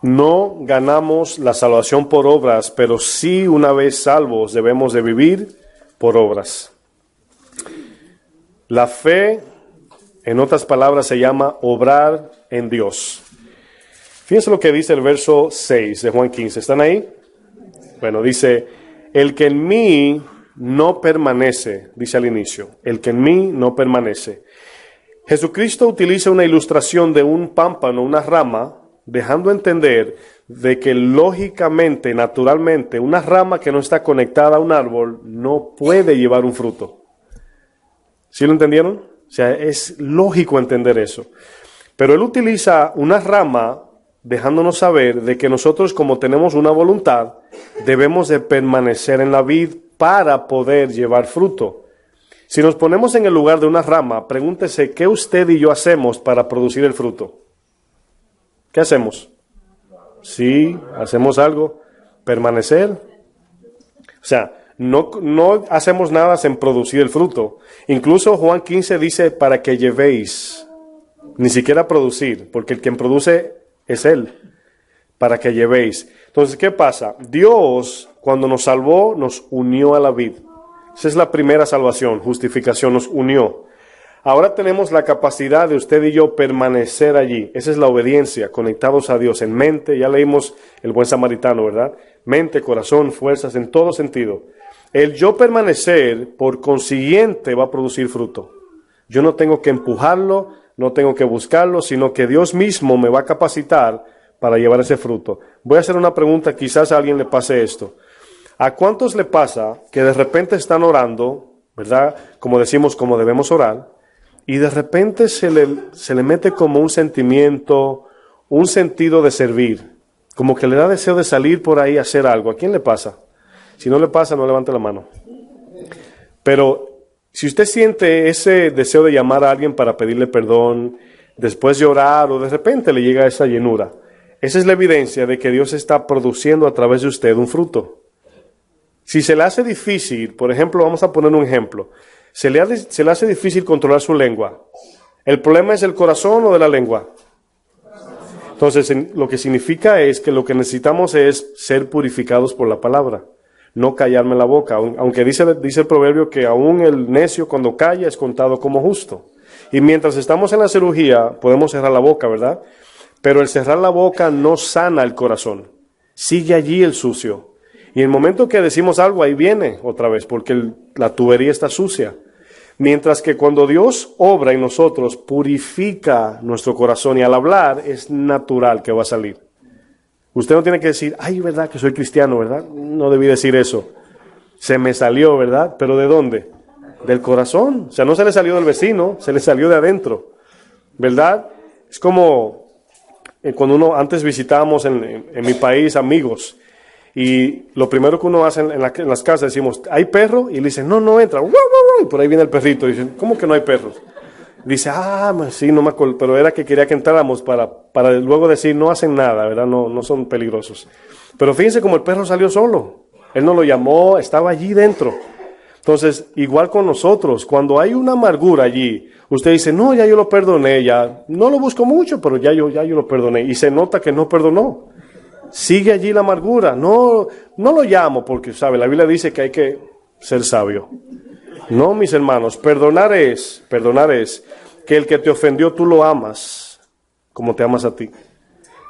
No ganamos la salvación por obras, pero sí una vez salvos debemos de vivir por obras. La fe, en otras palabras, se llama obrar en Dios. Fíjense lo que dice el verso 6 de Juan 15. ¿Están ahí? Bueno, dice, el que en mí no permanece, dice al inicio, el que en mí no permanece. Jesucristo utiliza una ilustración de un pámpano, una rama, dejando entender de que lógicamente, naturalmente, una rama que no está conectada a un árbol no puede llevar un fruto. ¿Sí lo entendieron? O sea, es lógico entender eso. Pero él utiliza una rama dejándonos saber de que nosotros, como tenemos una voluntad, debemos de permanecer en la vid para poder llevar fruto. Si nos ponemos en el lugar de una rama, pregúntese qué usted y yo hacemos para producir el fruto. ¿Qué hacemos? Sí, hacemos algo. Permanecer. O sea, no hacemos nada sin producir el fruto. Incluso Juan 15 dice para que llevéis, ni siquiera producir, porque el quien produce es Él, para que llevéis. Entonces, ¿qué pasa? Dios, cuando nos salvó, nos unió a la vid. Esa es la primera salvación, justificación, nos unió. Ahora tenemos la capacidad de usted y yo permanecer allí. Esa es la obediencia, conectados a Dios en mente. Ya leímos el buen samaritano, ¿verdad? Mente, corazón, fuerzas, en todo sentido. El yo permanecer, por consiguiente, va a producir fruto. Yo no tengo que empujarlo, no tengo que buscarlo, sino que Dios mismo me va a capacitar para llevar ese fruto. Voy a hacer una pregunta, quizás a alguien le pase esto. ¿A cuántos le pasa que de repente están orando, ¿verdad? Como decimos, como debemos orar, y de repente se le mete como un sentimiento, un sentido de servir, como que le da deseo de salir por ahí a hacer algo? ¿A quién le pasa? Si no le pasa, no levante la mano. Pero si usted siente ese deseo de llamar a alguien para pedirle perdón, después de orar o de repente le llega esa llenura, esa es la evidencia de que Dios está produciendo a través de usted un fruto. Si se le hace difícil, por ejemplo, vamos a poner un ejemplo, se le hace difícil controlar su lengua, ¿El problema es el corazón o de la lengua? Entonces, lo que significa es que lo que necesitamos es ser purificados por la palabra, no callarme la boca, aunque dice el proverbio que aún el necio cuando calla es contado como justo. Y mientras estamos en la cirugía podemos cerrar la boca, ¿verdad? Pero el cerrar la boca no sana el corazón, sigue allí el sucio. Y en el momento que decimos algo, ahí viene otra vez, porque la tubería está sucia. Mientras que cuando Dios obra en nosotros, purifica nuestro corazón y al hablar es natural que va a salir. Usted no tiene que decir, ay, verdad que soy cristiano, ¿verdad? No debí decir eso. Se me salió, ¿verdad? ¿Pero de dónde? Del corazón. O sea, no se le salió del vecino, se le salió de adentro, ¿verdad? Es como cuando antes visitábamos en mi país amigos. Y lo primero que uno hace en las casas, decimos, ¿hay perro? Y le dicen, no entra. Y por ahí viene el perrito. Y dicen, ¿cómo que no hay perros? Dice, sí, no me acuerdo, pero era que quería que entráramos para luego decir, no hacen nada, ¿verdad? No son peligrosos. Pero fíjense como el perro salió solo. Él no lo llamó, estaba allí dentro. Entonces, igual con nosotros, cuando hay una amargura allí, usted dice, no, ya yo lo perdoné, ya no lo busco mucho, pero ya yo lo perdoné. Y se nota que no perdonó. Sigue allí la amargura. No lo llamo porque, ¿sabe? La Biblia dice que hay que ser sabio. No, mis hermanos, perdonar es que el que te ofendió tú lo amas como te amas a ti.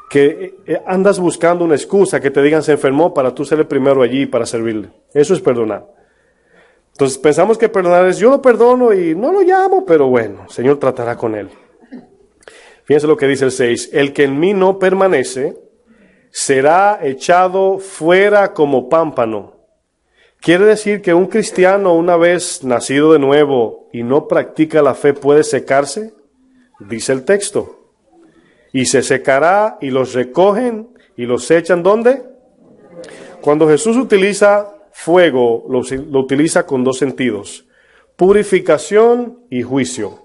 Que andas buscando una excusa, que te digan se enfermó para tú ser el primero allí para servirle. Eso es perdonar. Entonces pensamos que perdonar es yo lo perdono y no lo llamo, pero bueno, el Señor tratará con él. Fíjense lo que dice el 6. El que en mí no permanece será echado fuera como pámpano. ¿Quiere decir que un cristiano una vez nacido de nuevo y no practica la fe puede secarse? Dice el texto. Y se secará y los recogen y los echan ¿dónde? Cuando Jesús utiliza fuego, lo utiliza con dos sentidos. Purificación y juicio.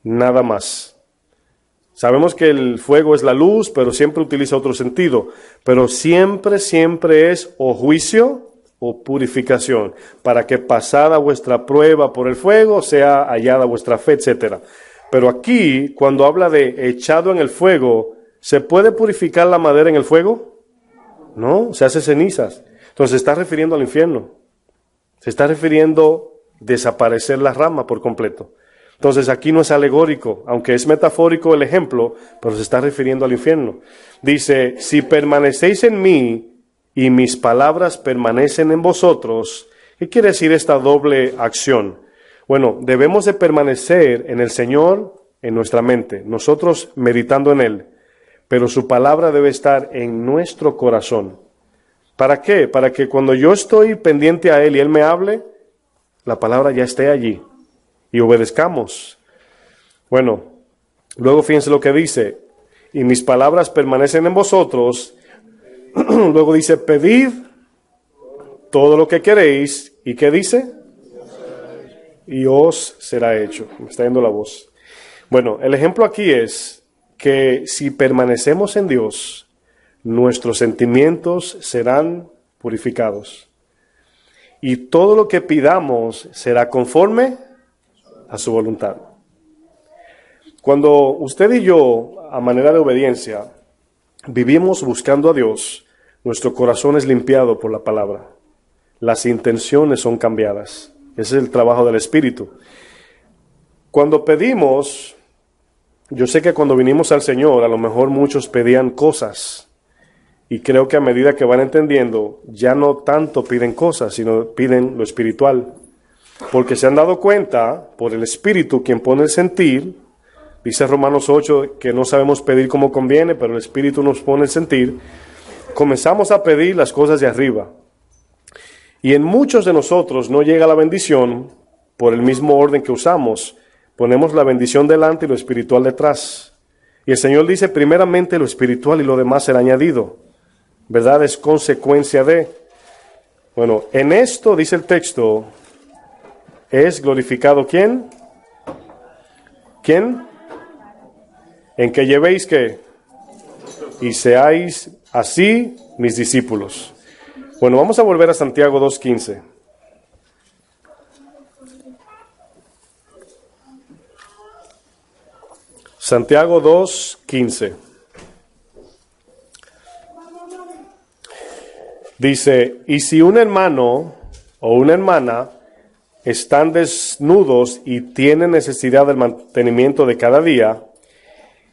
Nada más. Sabemos que el fuego es la luz, pero siempre utiliza otro sentido. Pero siempre es o juicio o purificación, para que pasada vuestra prueba por el fuego, sea hallada vuestra fe, etc. Pero aquí, cuando habla de echado en el fuego, ¿se puede purificar la madera en el fuego? No, se hace cenizas. Entonces se está refiriendo al infierno. Se está refiriendo a desaparecer la rama por completo. Entonces aquí no es alegórico, aunque es metafórico el ejemplo, pero se está refiriendo al infierno. Dice, si permanecéis en mí y mis palabras permanecen en vosotros, ¿qué quiere decir esta doble acción? Bueno, debemos de permanecer en el Señor, en nuestra mente, nosotros meditando en Él, pero su palabra debe estar en nuestro corazón. ¿Para qué? Para que cuando yo estoy pendiente a Él y Él me hable, la palabra ya esté allí. Y obedezcamos. Bueno, luego fíjense lo que dice, y mis palabras permanecen en vosotros. Luego dice, pedid todo lo que queréis, ¿y qué dice? Y os será hecho. Me está yendo la voz. Bueno, el ejemplo aquí es que si permanecemos en Dios, nuestros sentimientos serán purificados. Y todo lo que pidamos será conforme a su voluntad. Cuando usted y yo, a manera de obediencia, vivimos buscando a Dios, nuestro corazón es limpiado por la palabra. Las intenciones son cambiadas. Ese es el trabajo del Espíritu. Cuando pedimos, yo sé que cuando vinimos al Señor, a lo mejor muchos pedían cosas. Y creo que a medida que van entendiendo, ya no tanto piden cosas, sino piden lo espiritual. Porque se han dado cuenta, por el Espíritu, quien pone el sentir, dice Romanos 8, que no sabemos pedir como conviene, pero el Espíritu nos pone el sentir, comenzamos a pedir las cosas de arriba. Y en muchos de nosotros no llega la bendición por el mismo orden que usamos. Ponemos la bendición delante y lo espiritual detrás. Y el Señor dice primeramente lo espiritual y lo demás será añadido. ¿Verdad? Es consecuencia de. Bueno, en esto, dice el texto, ¿es glorificado quién? ¿Quién? En que llevéis ¿qué? Y seáis así mis discípulos. Bueno, vamos a volver a Santiago 2:15. Santiago 2:15. Dice, y si un hermano o una hermana están desnudos y tienen necesidad del mantenimiento de cada día,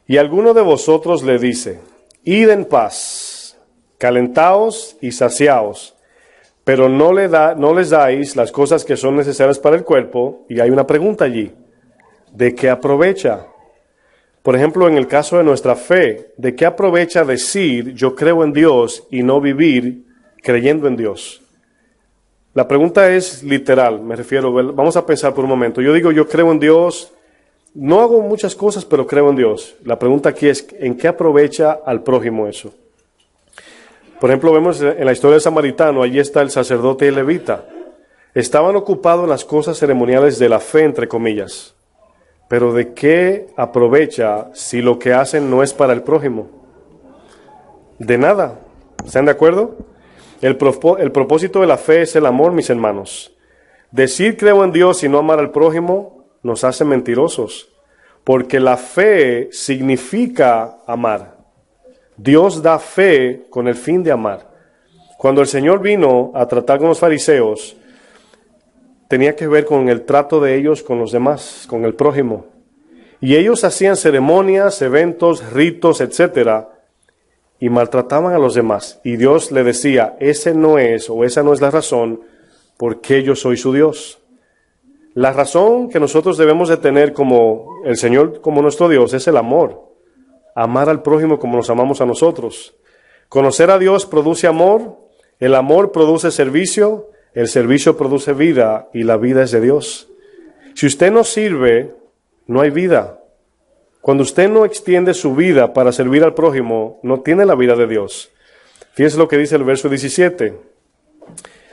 y alguno de vosotros le dice, id en paz, calentaos y saciaos, pero no les dais las cosas que son necesarias para el cuerpo, y hay una pregunta allí, ¿de qué aprovecha? Por ejemplo, en el caso de nuestra fe, ¿de qué aprovecha decir yo creo en Dios y no vivir creyendo en Dios? La pregunta es literal, me refiero, vamos a pensar por un momento. Yo digo yo creo en Dios, no hago muchas cosas, pero creo en Dios. La pregunta aquí es, ¿en qué aprovecha al prójimo eso? Por ejemplo, vemos en la historia del samaritano, allí está el sacerdote y el levita. Estaban ocupados en las cosas ceremoniales de la fe, entre comillas. Pero ¿de qué aprovecha si lo que hacen no es para el prójimo? De nada. ¿Están de acuerdo? El propósito de la fe es el amor, mis hermanos. Decir creo en Dios y no amar al prójimo nos hace mentirosos, porque la fe significa amar. Dios da fe con el fin de amar. Cuando el Señor vino a tratar con los fariseos, tenía que ver con el trato de ellos con los demás, con el prójimo. Y ellos hacían ceremonias, eventos, ritos, etcétera, y maltrataban a los demás. Y Dios le decía, esa no es la razón por qué yo soy su Dios. La razón que nosotros debemos de tener como el Señor, como nuestro Dios, es el amor. Amar al prójimo como nos amamos a nosotros. Conocer a Dios produce amor, el amor produce servicio, el servicio produce vida y la vida es de Dios. Si usted no sirve, no hay vida. Cuando usted no extiende su vida para servir al prójimo, no tiene la vida de Dios. Fíjense lo que dice el verso 17.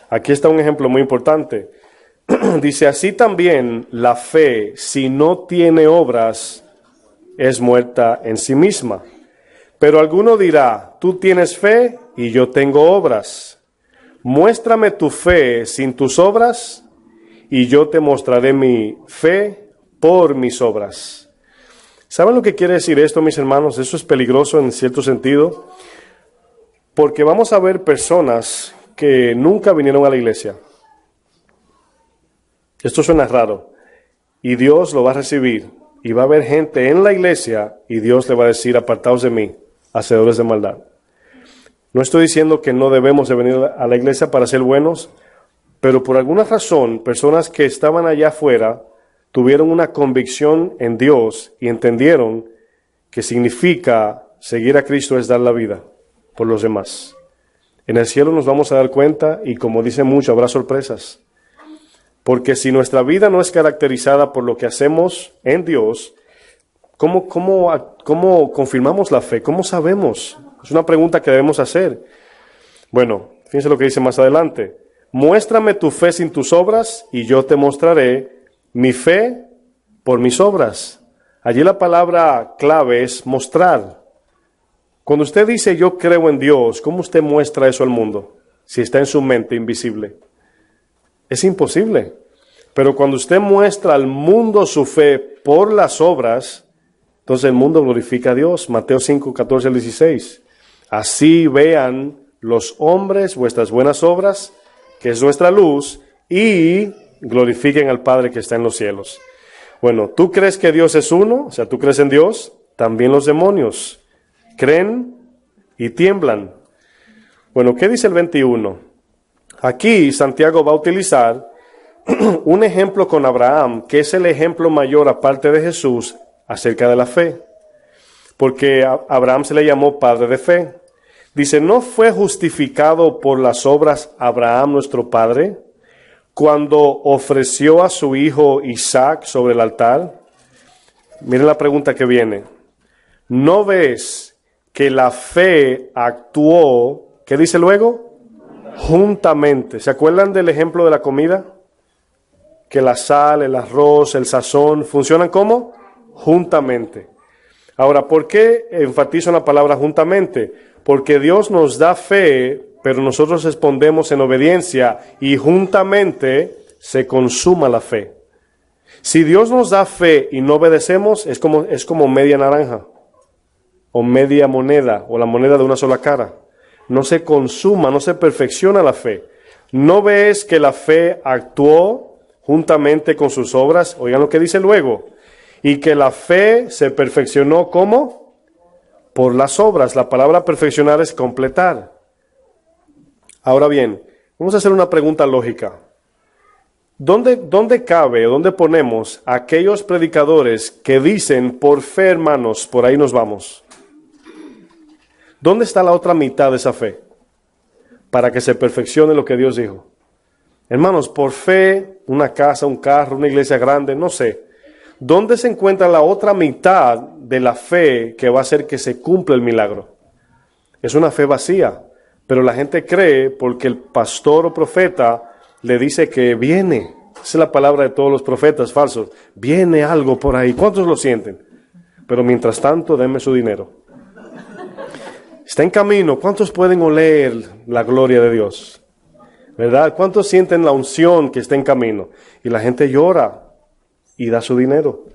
Aquí está un ejemplo muy importante. Dice, así también la fe, si no tiene obras, es muerta en sí misma. Pero alguno dirá, tú tienes fe y yo tengo obras. Muéstrame tu fe sin tus obras y yo te mostraré mi fe por mis obras. ¿Saben lo que quiere decir esto, mis hermanos? Eso es peligroso en cierto sentido, porque vamos a ver personas que nunca vinieron a la iglesia. Esto suena raro, y Dios lo va a recibir, y va a haber gente en la iglesia, y Dios le va a decir, apartaos de mí, hacedores de maldad. No estoy diciendo que no debemos de venir a la iglesia para ser buenos, pero por alguna razón, personas que estaban allá afuera tuvieron una convicción en Dios y entendieron que significa seguir a Cristo es dar la vida por los demás. En el cielo nos vamos a dar cuenta y como dice mucho, habrá sorpresas. Porque si nuestra vida no es caracterizada por lo que hacemos en Dios, ¿cómo confirmamos la fe? ¿Cómo sabemos? Es una pregunta que debemos hacer. Bueno, fíjense lo que dice más adelante. Muéstrame tu fe sin tus obras y yo te mostraré mi fe por mis obras. Allí la palabra clave es mostrar. Cuando usted dice yo creo en Dios, ¿cómo usted muestra eso al mundo? Si está en su mente invisible. Es imposible. Pero cuando usted muestra al mundo su fe por las obras, entonces el mundo glorifica a Dios. Mateo 5, 14 al 16. Así vean los hombres vuestras buenas obras, que es nuestra luz, y glorifiquen al Padre que está en los cielos. Bueno, ¿tú crees que Dios es uno? O sea, ¿tú crees en Dios? También los demonios creen y tiemblan. Bueno, ¿qué dice el 21? Aquí Santiago va a utilizar un ejemplo con Abraham, que es el ejemplo mayor aparte de Jesús acerca de la fe. Porque a Abraham se le llamó padre de fe. Dice, ¿no fue justificado por las obras Abraham nuestro padre cuando ofreció a su hijo Isaac sobre el altar? Miren la pregunta que viene. ¿No ves que la fe actuó, qué dice luego? Juntamente. ¿Se acuerdan del ejemplo de la comida? Que la sal, el arroz, el sazón, ¿funcionan cómo? Juntamente. Ahora, ¿por qué enfatizo en la palabra juntamente? Porque Dios nos da fe, pero nosotros respondemos en obediencia y juntamente se consuma la fe. Si Dios nos da fe y no obedecemos, es como media naranja, o media moneda, o la moneda de una sola cara. No se consuma, no se perfecciona la fe. ¿No ves que la fe actuó juntamente con sus obras? Oigan lo que dice luego. Y que la fe se perfeccionó, ¿cómo? Por las obras. La palabra perfeccionar es completar. Ahora bien, vamos a hacer una pregunta lógica. ¿Dónde cabe o dónde ponemos a aquellos predicadores que dicen, por fe, hermanos, por ahí nos vamos? ¿Dónde está la otra mitad de esa fe? Para que se perfeccione lo que Dios dijo. Hermanos, por fe, una casa, un carro, una iglesia grande, no sé. ¿Dónde se encuentra la otra mitad de la fe que va a hacer que se cumpla el milagro? Es una fe vacía, pero la gente cree porque el pastor o profeta le dice que viene. Esa es la palabra de todos los profetas falsos. Viene algo por ahí. ¿Cuántos lo sienten? Pero mientras tanto, denme su dinero. Está en camino. ¿Cuántos pueden oler la gloria de Dios? ¿Verdad? ¿Cuántos sienten la unción que está en camino? Y la gente llora y da su dinero.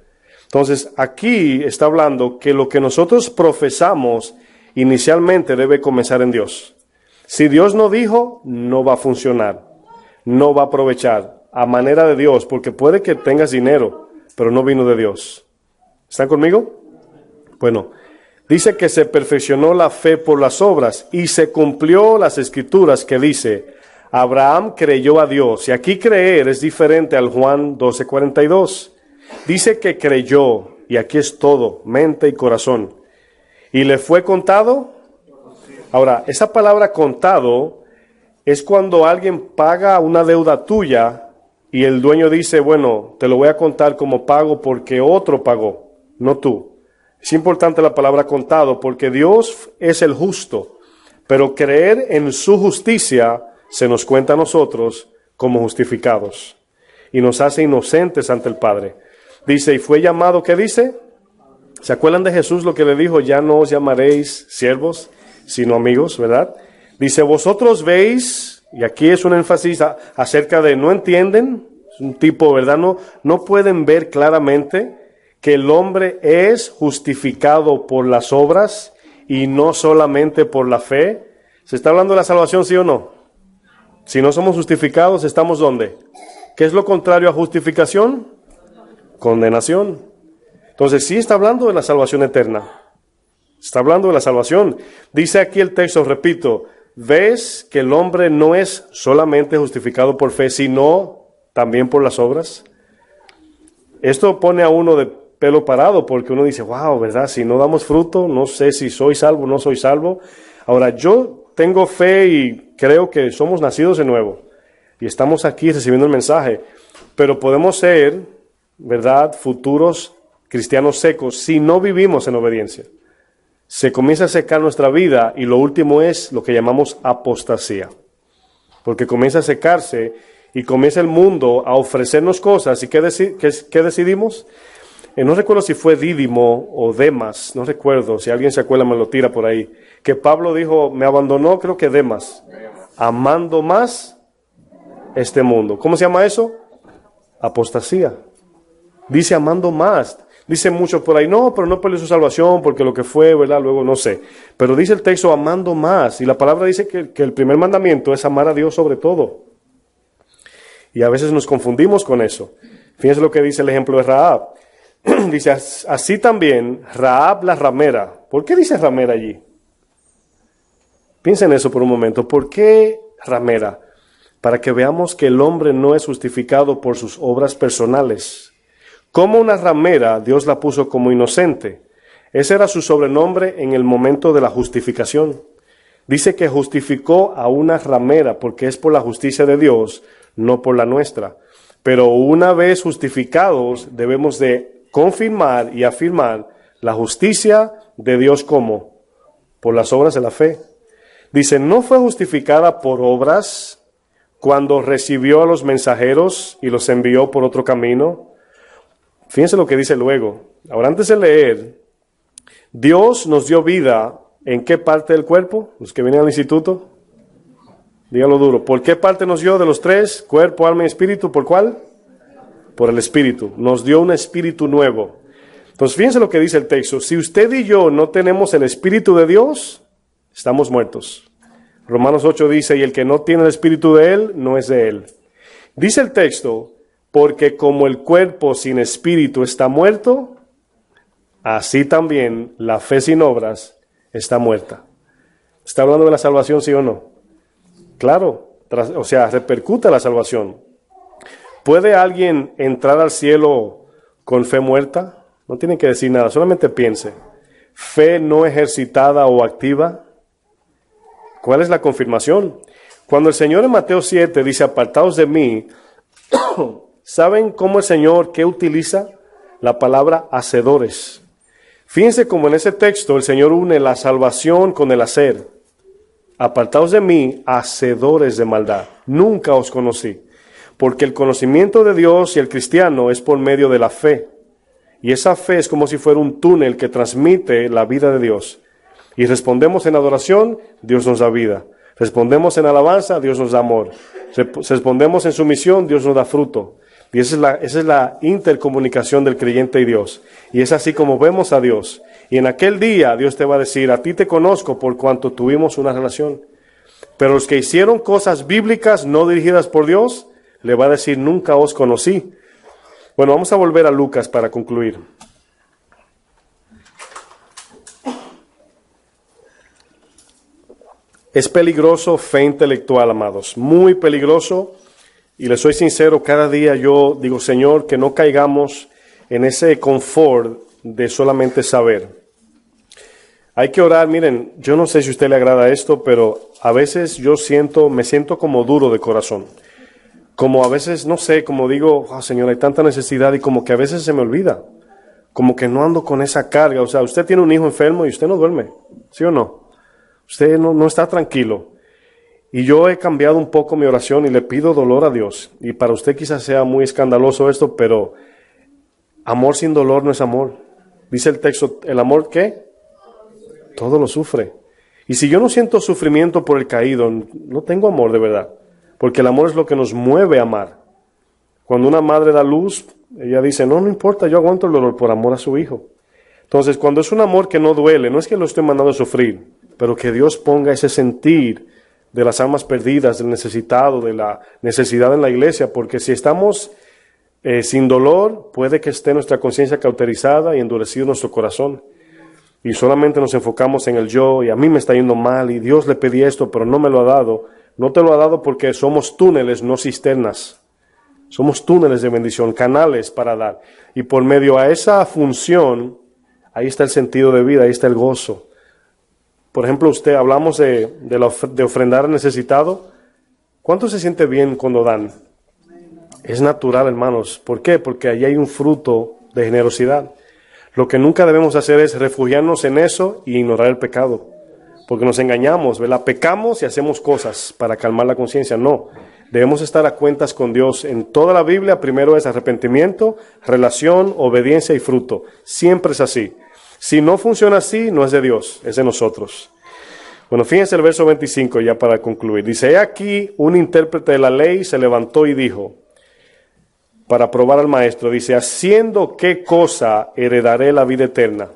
Entonces, aquí está hablando que lo que nosotros profesamos inicialmente debe comenzar en Dios. Si Dios no dijo, no va a funcionar. No va a aprovechar a manera de Dios, porque puede que tengas dinero, pero no vino de Dios. ¿Están conmigo? Bueno, dice que se perfeccionó la fe por las obras y se cumplió las escrituras que dice, Abraham creyó a Dios. Y aquí creer es diferente al Juan 12:42. Dice que creyó, y aquí es todo, mente y corazón. ¿Y le fue contado? Ahora, esa palabra contado es cuando alguien paga una deuda tuya y el dueño dice, bueno, te lo voy a contar como pago porque otro pagó, no tú. Es importante la palabra contado porque Dios es el justo, pero creer en su justicia se nos cuenta a nosotros como justificados y nos hace inocentes ante el Padre. Dice, y fue llamado, ¿qué dice? ¿Se acuerdan de Jesús lo que le dijo? Ya no os llamaréis siervos, sino amigos, ¿verdad? Dice, vosotros veis, y aquí es un énfasis acerca de no entienden, es un tipo, ¿verdad? No pueden ver claramente que el hombre es justificado por las obras y no solamente por la fe. ¿Se está hablando de la salvación, sí o no? Si no somos justificados, ¿estamos dónde? ¿Qué es lo contrario a justificación? Condenación. Entonces sí está hablando de la salvación eterna. Está hablando de la salvación. Dice aquí el texto, repito, ¿ves que el hombre no es solamente justificado por fe, sino también por las obras? Esto pone a uno de pelo parado porque uno dice, wow, ¿verdad? Si no damos fruto, no sé si soy salvo o no soy salvo. Ahora, yo tengo fe y creo que somos nacidos de nuevo y estamos aquí recibiendo el mensaje, pero podemos ser, ¿verdad?, futuros cristianos secos si no vivimos en obediencia. Se comienza a secar nuestra vida y lo último es lo que llamamos apostasía. Porque comienza a secarse y comienza el mundo a ofrecernos cosas. ¿Y qué decidimos? No recuerdo si fue Dídimo o Demas, no recuerdo, si alguien se acuerda me lo tira por ahí. Que Pablo dijo, me abandonó, creo que Demas, amando más este mundo. ¿Cómo se llama eso? Apostasía. Dice amando más. Dicen muchos por ahí, no, pero no perdió su salvación porque lo que fue, ¿verdad? Luego no sé. Pero dice el texto amando más. Y la palabra dice que el primer mandamiento es amar a Dios sobre todo. Y a veces nos confundimos con eso. Fíjense lo que dice el ejemplo de Rahab. Dice, así también Rahab la ramera. ¿Por qué dice ramera allí? Piensen en eso por un momento. ¿Por qué ramera? Para que veamos que el hombre no es justificado por sus obras personales. Como una ramera, Dios la puso como inocente. Ese era su sobrenombre en el momento de la justificación. Dice que justificó a una ramera porque es por la justicia de Dios, no por la nuestra. Pero una vez justificados, debemos de confirmar y afirmar la justicia de Dios como por las obras de la fe. Dice, no fue justificada por obras cuando recibió a los mensajeros y los envió por otro camino. Fíjense lo que dice luego. Ahora, antes de leer, Dios nos dio vida, ¿en qué parte del cuerpo? Los que vienen al instituto, dígalo duro. ¿Por qué parte nos dio de los tres? Cuerpo, alma y espíritu. ¿Por cuál? por el Espíritu. Nos dio un espíritu nuevo. Entonces, fíjense lo que dice el texto. Si usted y yo no tenemos el Espíritu de Dios, estamos muertos. Romanos 8 dice, y el que no tiene el Espíritu de Él, no es de Él. Dice el texto, porque como el cuerpo sin espíritu está muerto, así también la fe sin obras está muerta. ¿Está hablando de la salvación, sí o no? Claro, o sea, repercute la salvación. ¿Puede alguien entrar al cielo con fe muerta? No tiene que decir nada, solamente piense. Fe no ejercitada o activa. ¿Cuál es la confirmación? Cuando el Señor en Mateo 7 dice, apartaos de mí, ¿saben cómo el Señor qué utiliza? La palabra hacedores. Fíjense cómo en ese texto el Señor une la salvación con el hacer. Apartaos de mí, hacedores de maldad. Nunca os conocí. Porque el conocimiento de Dios y el cristiano es por medio de la fe. Y esa fe es como si fuera un túnel que transmite la vida de Dios. Y respondemos en adoración, Dios nos da vida. Respondemos en alabanza, Dios nos da amor. Respondemos en sumisión, Dios nos da fruto. Y esa es la intercomunicación del creyente y Dios. Y es así como vemos a Dios. Y en aquel día Dios te va a decir, a ti te conozco por cuanto tuvimos una relación. Pero los que hicieron cosas bíblicas no dirigidas por Dios, le va a decir, nunca os conocí. Bueno, vamos a volver a Lucas para concluir. Es peligroso fe intelectual, amados, muy peligroso. Y les soy sincero, cada día yo digo, Señor, que no caigamos en ese confort de solamente saber. Hay que orar, miren, yo no sé si a usted le agrada esto, pero a veces me siento como duro de corazón. Como a veces, no sé, como digo, Señor, hay tanta necesidad y como que a veces se me olvida. Como que no ando con esa carga. O sea, usted tiene un hijo enfermo y usted no duerme, ¿sí o no? Usted no está tranquilo. Y yo he cambiado un poco mi oración y le pido dolor a Dios. Y para usted quizás sea muy escandaloso esto, pero amor sin dolor no es amor. Dice el texto, ¿el amor qué? Todo lo sufre. Y si yo no siento sufrimiento por el caído, no tengo amor de verdad. Porque el amor es lo que nos mueve a amar. Cuando una madre da luz, ella dice, no importa, yo aguanto el dolor por amor a su hijo. Entonces, cuando es un amor que no duele, no es que lo esté mandando a sufrir, pero que Dios ponga ese sentir de las almas perdidas, del necesitado, de la necesidad en la iglesia, porque si estamos sin dolor, puede que esté nuestra conciencia cauterizada y endurecido nuestro corazón. Y solamente nos enfocamos en el yo, y a mí me está yendo mal, y Dios le pedí esto, pero no me lo ha dado. No te lo ha dado porque somos túneles, no cisternas. Somos túneles de bendición, canales para dar. Y por medio a esa función, ahí está el sentido de vida, ahí está el gozo. Por ejemplo, hablamos de ofrendar al necesitado. ¿Cuánto se siente bien cuando dan? Es natural, hermanos. ¿Por qué? Porque ahí hay un fruto de generosidad. Lo que nunca debemos hacer es refugiarnos en eso y ignorar el pecado. Porque nos engañamos, ¿verdad? Pecamos y hacemos cosas para calmar la conciencia. No, debemos estar a cuentas con Dios. En toda la Biblia, primero es arrepentimiento, relación, obediencia y fruto. Siempre es así. Si no funciona así, no es de Dios, es de nosotros. Bueno, fíjense el verso 25 ya para concluir. Dice, he aquí un intérprete de la ley se levantó y dijo, para probar al maestro, dice, haciendo qué cosa heredaré la vida eterna.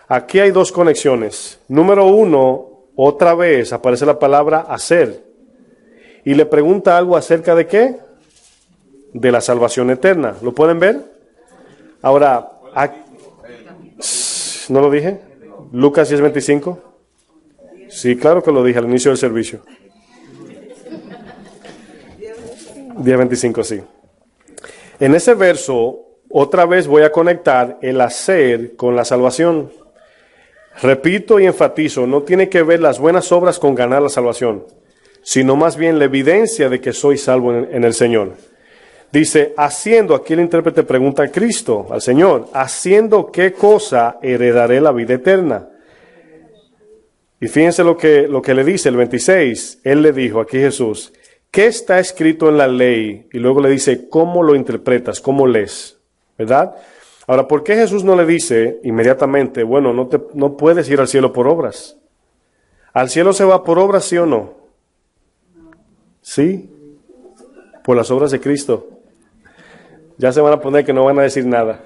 Aquí hay dos conexiones. Número uno, otra vez aparece la palabra hacer. Y le pregunta algo acerca de qué? De la salvación eterna. ¿Lo pueden ver? Ahora, ¿no lo dije? Lucas 10:25. Sí, claro que lo dije al inicio del servicio. 10:25, sí. En ese verso, otra vez voy a conectar el hacer con la salvación. Repito y enfatizo, no tiene que ver las buenas obras con ganar la salvación, sino más bien la evidencia de que soy salvo en el Señor. Dice, haciendo, aquí el intérprete pregunta a Cristo, al Señor, haciendo qué cosa heredaré la vida eterna. Y fíjense lo que le dice el 26, él le dijo, aquí Jesús, ¿qué está escrito en la ley? Y luego le dice, ¿cómo lo interpretas? ¿Cómo lees? ¿Verdad? Ahora, ¿por qué Jesús no le dice inmediatamente, bueno, no puedes ir al cielo por obras? ¿Al cielo se va por obras, sí o no? Sí, por las obras de Cristo. Ya se van a poner que no van a decir nada.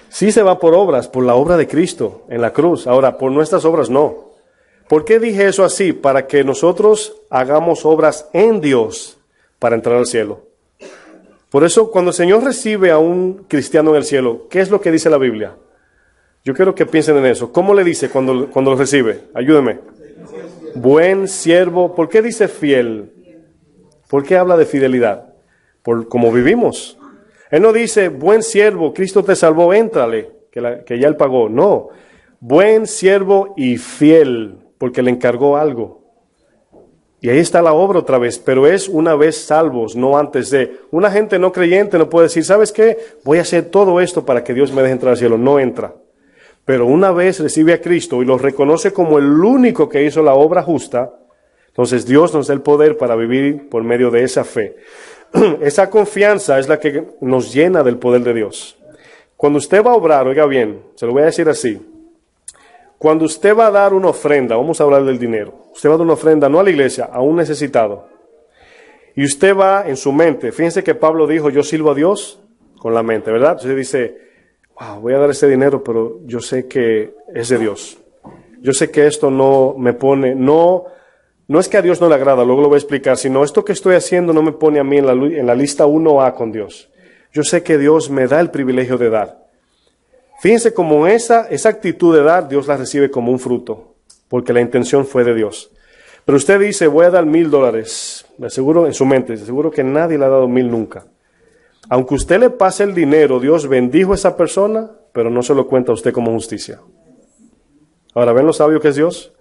Sí se va por obras, por la obra de Cristo en la cruz. Ahora, por nuestras obras no. ¿Por qué dije eso así? Para que nosotros hagamos obras en Dios para entrar al cielo. Por eso, cuando el Señor recibe a un cristiano en el cielo, ¿qué es lo que dice la Biblia? Yo quiero que piensen en eso. ¿Cómo le dice cuando lo recibe? Ayúdeme. Buen siervo. ¿Por qué dice fiel? ¿Por qué habla de fidelidad? Por cómo vivimos. Él no dice, buen siervo, Cristo te salvó, éntrale, que ya Él pagó. No, buen siervo y fiel, porque le encargó algo. Y ahí está la obra otra vez, pero es una vez salvos, no antes de. Una gente no creyente no puede decir, ¿sabes qué? Voy a hacer todo esto para que Dios me deje entrar al cielo. No entra. Pero una vez recibe a Cristo y lo reconoce como el único que hizo la obra justa, entonces Dios nos da el poder para vivir por medio de esa fe. Esa confianza es la que nos llena del poder de Dios. Cuando usted va a obrar, oiga bien, se lo voy a decir así. Cuando usted va a dar una ofrenda, vamos a hablar del dinero. Usted va a dar una ofrenda no a la iglesia, a un necesitado. Y usted va en su mente. Fíjense que Pablo dijo, yo sirvo a Dios con la mente, ¿verdad? Entonces dice, wow, voy a dar ese dinero, pero yo sé que es de Dios. Yo sé que esto no me pone, no es que a Dios no le agrada, luego lo voy a explicar, sino esto que estoy haciendo no me pone a mí en la lista 1A con Dios. Yo sé que Dios me da el privilegio de dar. Fíjense cómo esa actitud de dar, Dios la recibe como un fruto, porque la intención fue de Dios. Pero usted dice, voy a dar $1,000, me aseguro en su mente, seguro que nadie le ha dado 1,000 nunca. Aunque usted le pase el dinero, Dios bendijo a esa persona, pero no se lo cuenta a usted como justicia. Ahora, ¿ven lo sabio que es Dios?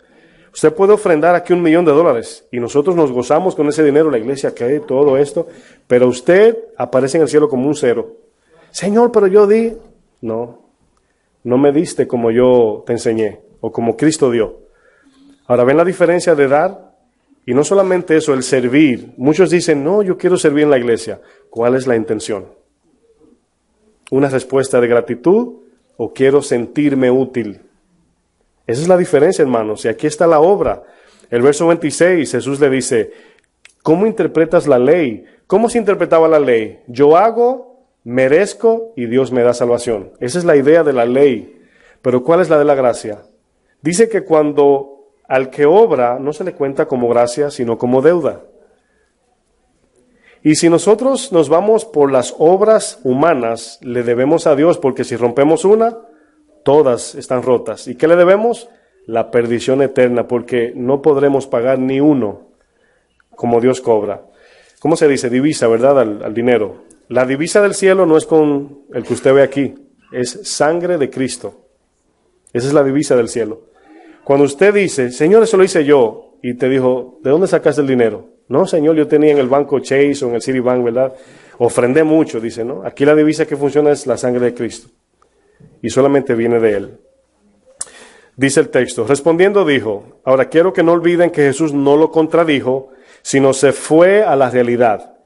Usted puede ofrendar aquí $1,000,000 y nosotros nos gozamos con ese dinero, la iglesia, que todo esto, pero usted aparece en el cielo como un cero. Señor, pero yo di. No me diste como yo te enseñé o como Cristo dio. Ahora, ¿ven la diferencia de dar? Y no solamente eso, el servir. Muchos dicen, no, yo quiero servir en la iglesia. ¿Cuál es la intención? ¿Una respuesta de gratitud o quiero sentirme útil? Esa es la diferencia, hermanos. Y aquí está la obra. El verso 26, Jesús le dice, ¿cómo interpretas la ley? ¿Cómo se interpretaba la ley? Yo hago, merezco y Dios me da salvación. Esa es la idea de la ley. Pero ¿cuál es la de la gracia? Dice que cuando al que obra no se le cuenta como gracia, sino como deuda. Y si nosotros nos vamos por las obras humanas, le debemos a Dios, porque si rompemos una, todas están rotas. ¿Y qué le debemos? La perdición eterna, porque no podremos pagar ni uno como Dios cobra. ¿Cómo se dice? Divisa, ¿verdad? Al dinero. La divisa del cielo no es con el que usted ve aquí, es sangre de Cristo. Esa es la divisa del cielo. Cuando usted dice, Señor, eso lo hice yo, y te dijo, ¿de dónde sacaste el dinero? No, Señor, yo tenía en el banco Chase o en el Citibank, ¿verdad? Ofrendé mucho, dice, ¿no? Aquí la divisa que funciona es la sangre de Cristo. Y solamente viene de Él. Dice el texto, respondiendo dijo, ahora quiero que no olviden que Jesús no lo contradijo, sino se fue a la realidad.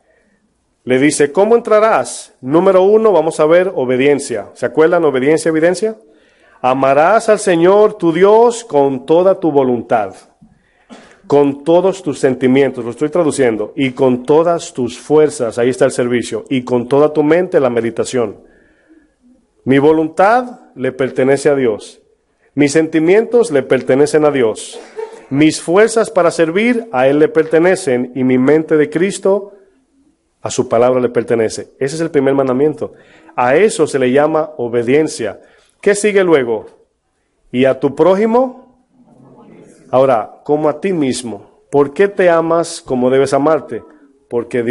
Le dice, ¿cómo entrarás? Número 1, vamos a ver obediencia. ¿Se acuerdan? Obediencia, evidencia. Amarás al Señor tu Dios con toda tu voluntad, con todos tus sentimientos, lo estoy traduciendo, y con todas tus fuerzas, ahí está el servicio, y con toda tu mente la meditación. Mi voluntad le pertenece a Dios. Mis sentimientos le pertenecen a Dios. Mis fuerzas para servir a Él le pertenecen y mi mente de Cristo a su palabra le pertenece. Ese es el primer mandamiento. A eso se le llama obediencia. ¿Qué sigue luego? Y a tu prójimo, ahora, como a ti mismo. ¿Por qué te amas como debes amarte? Porque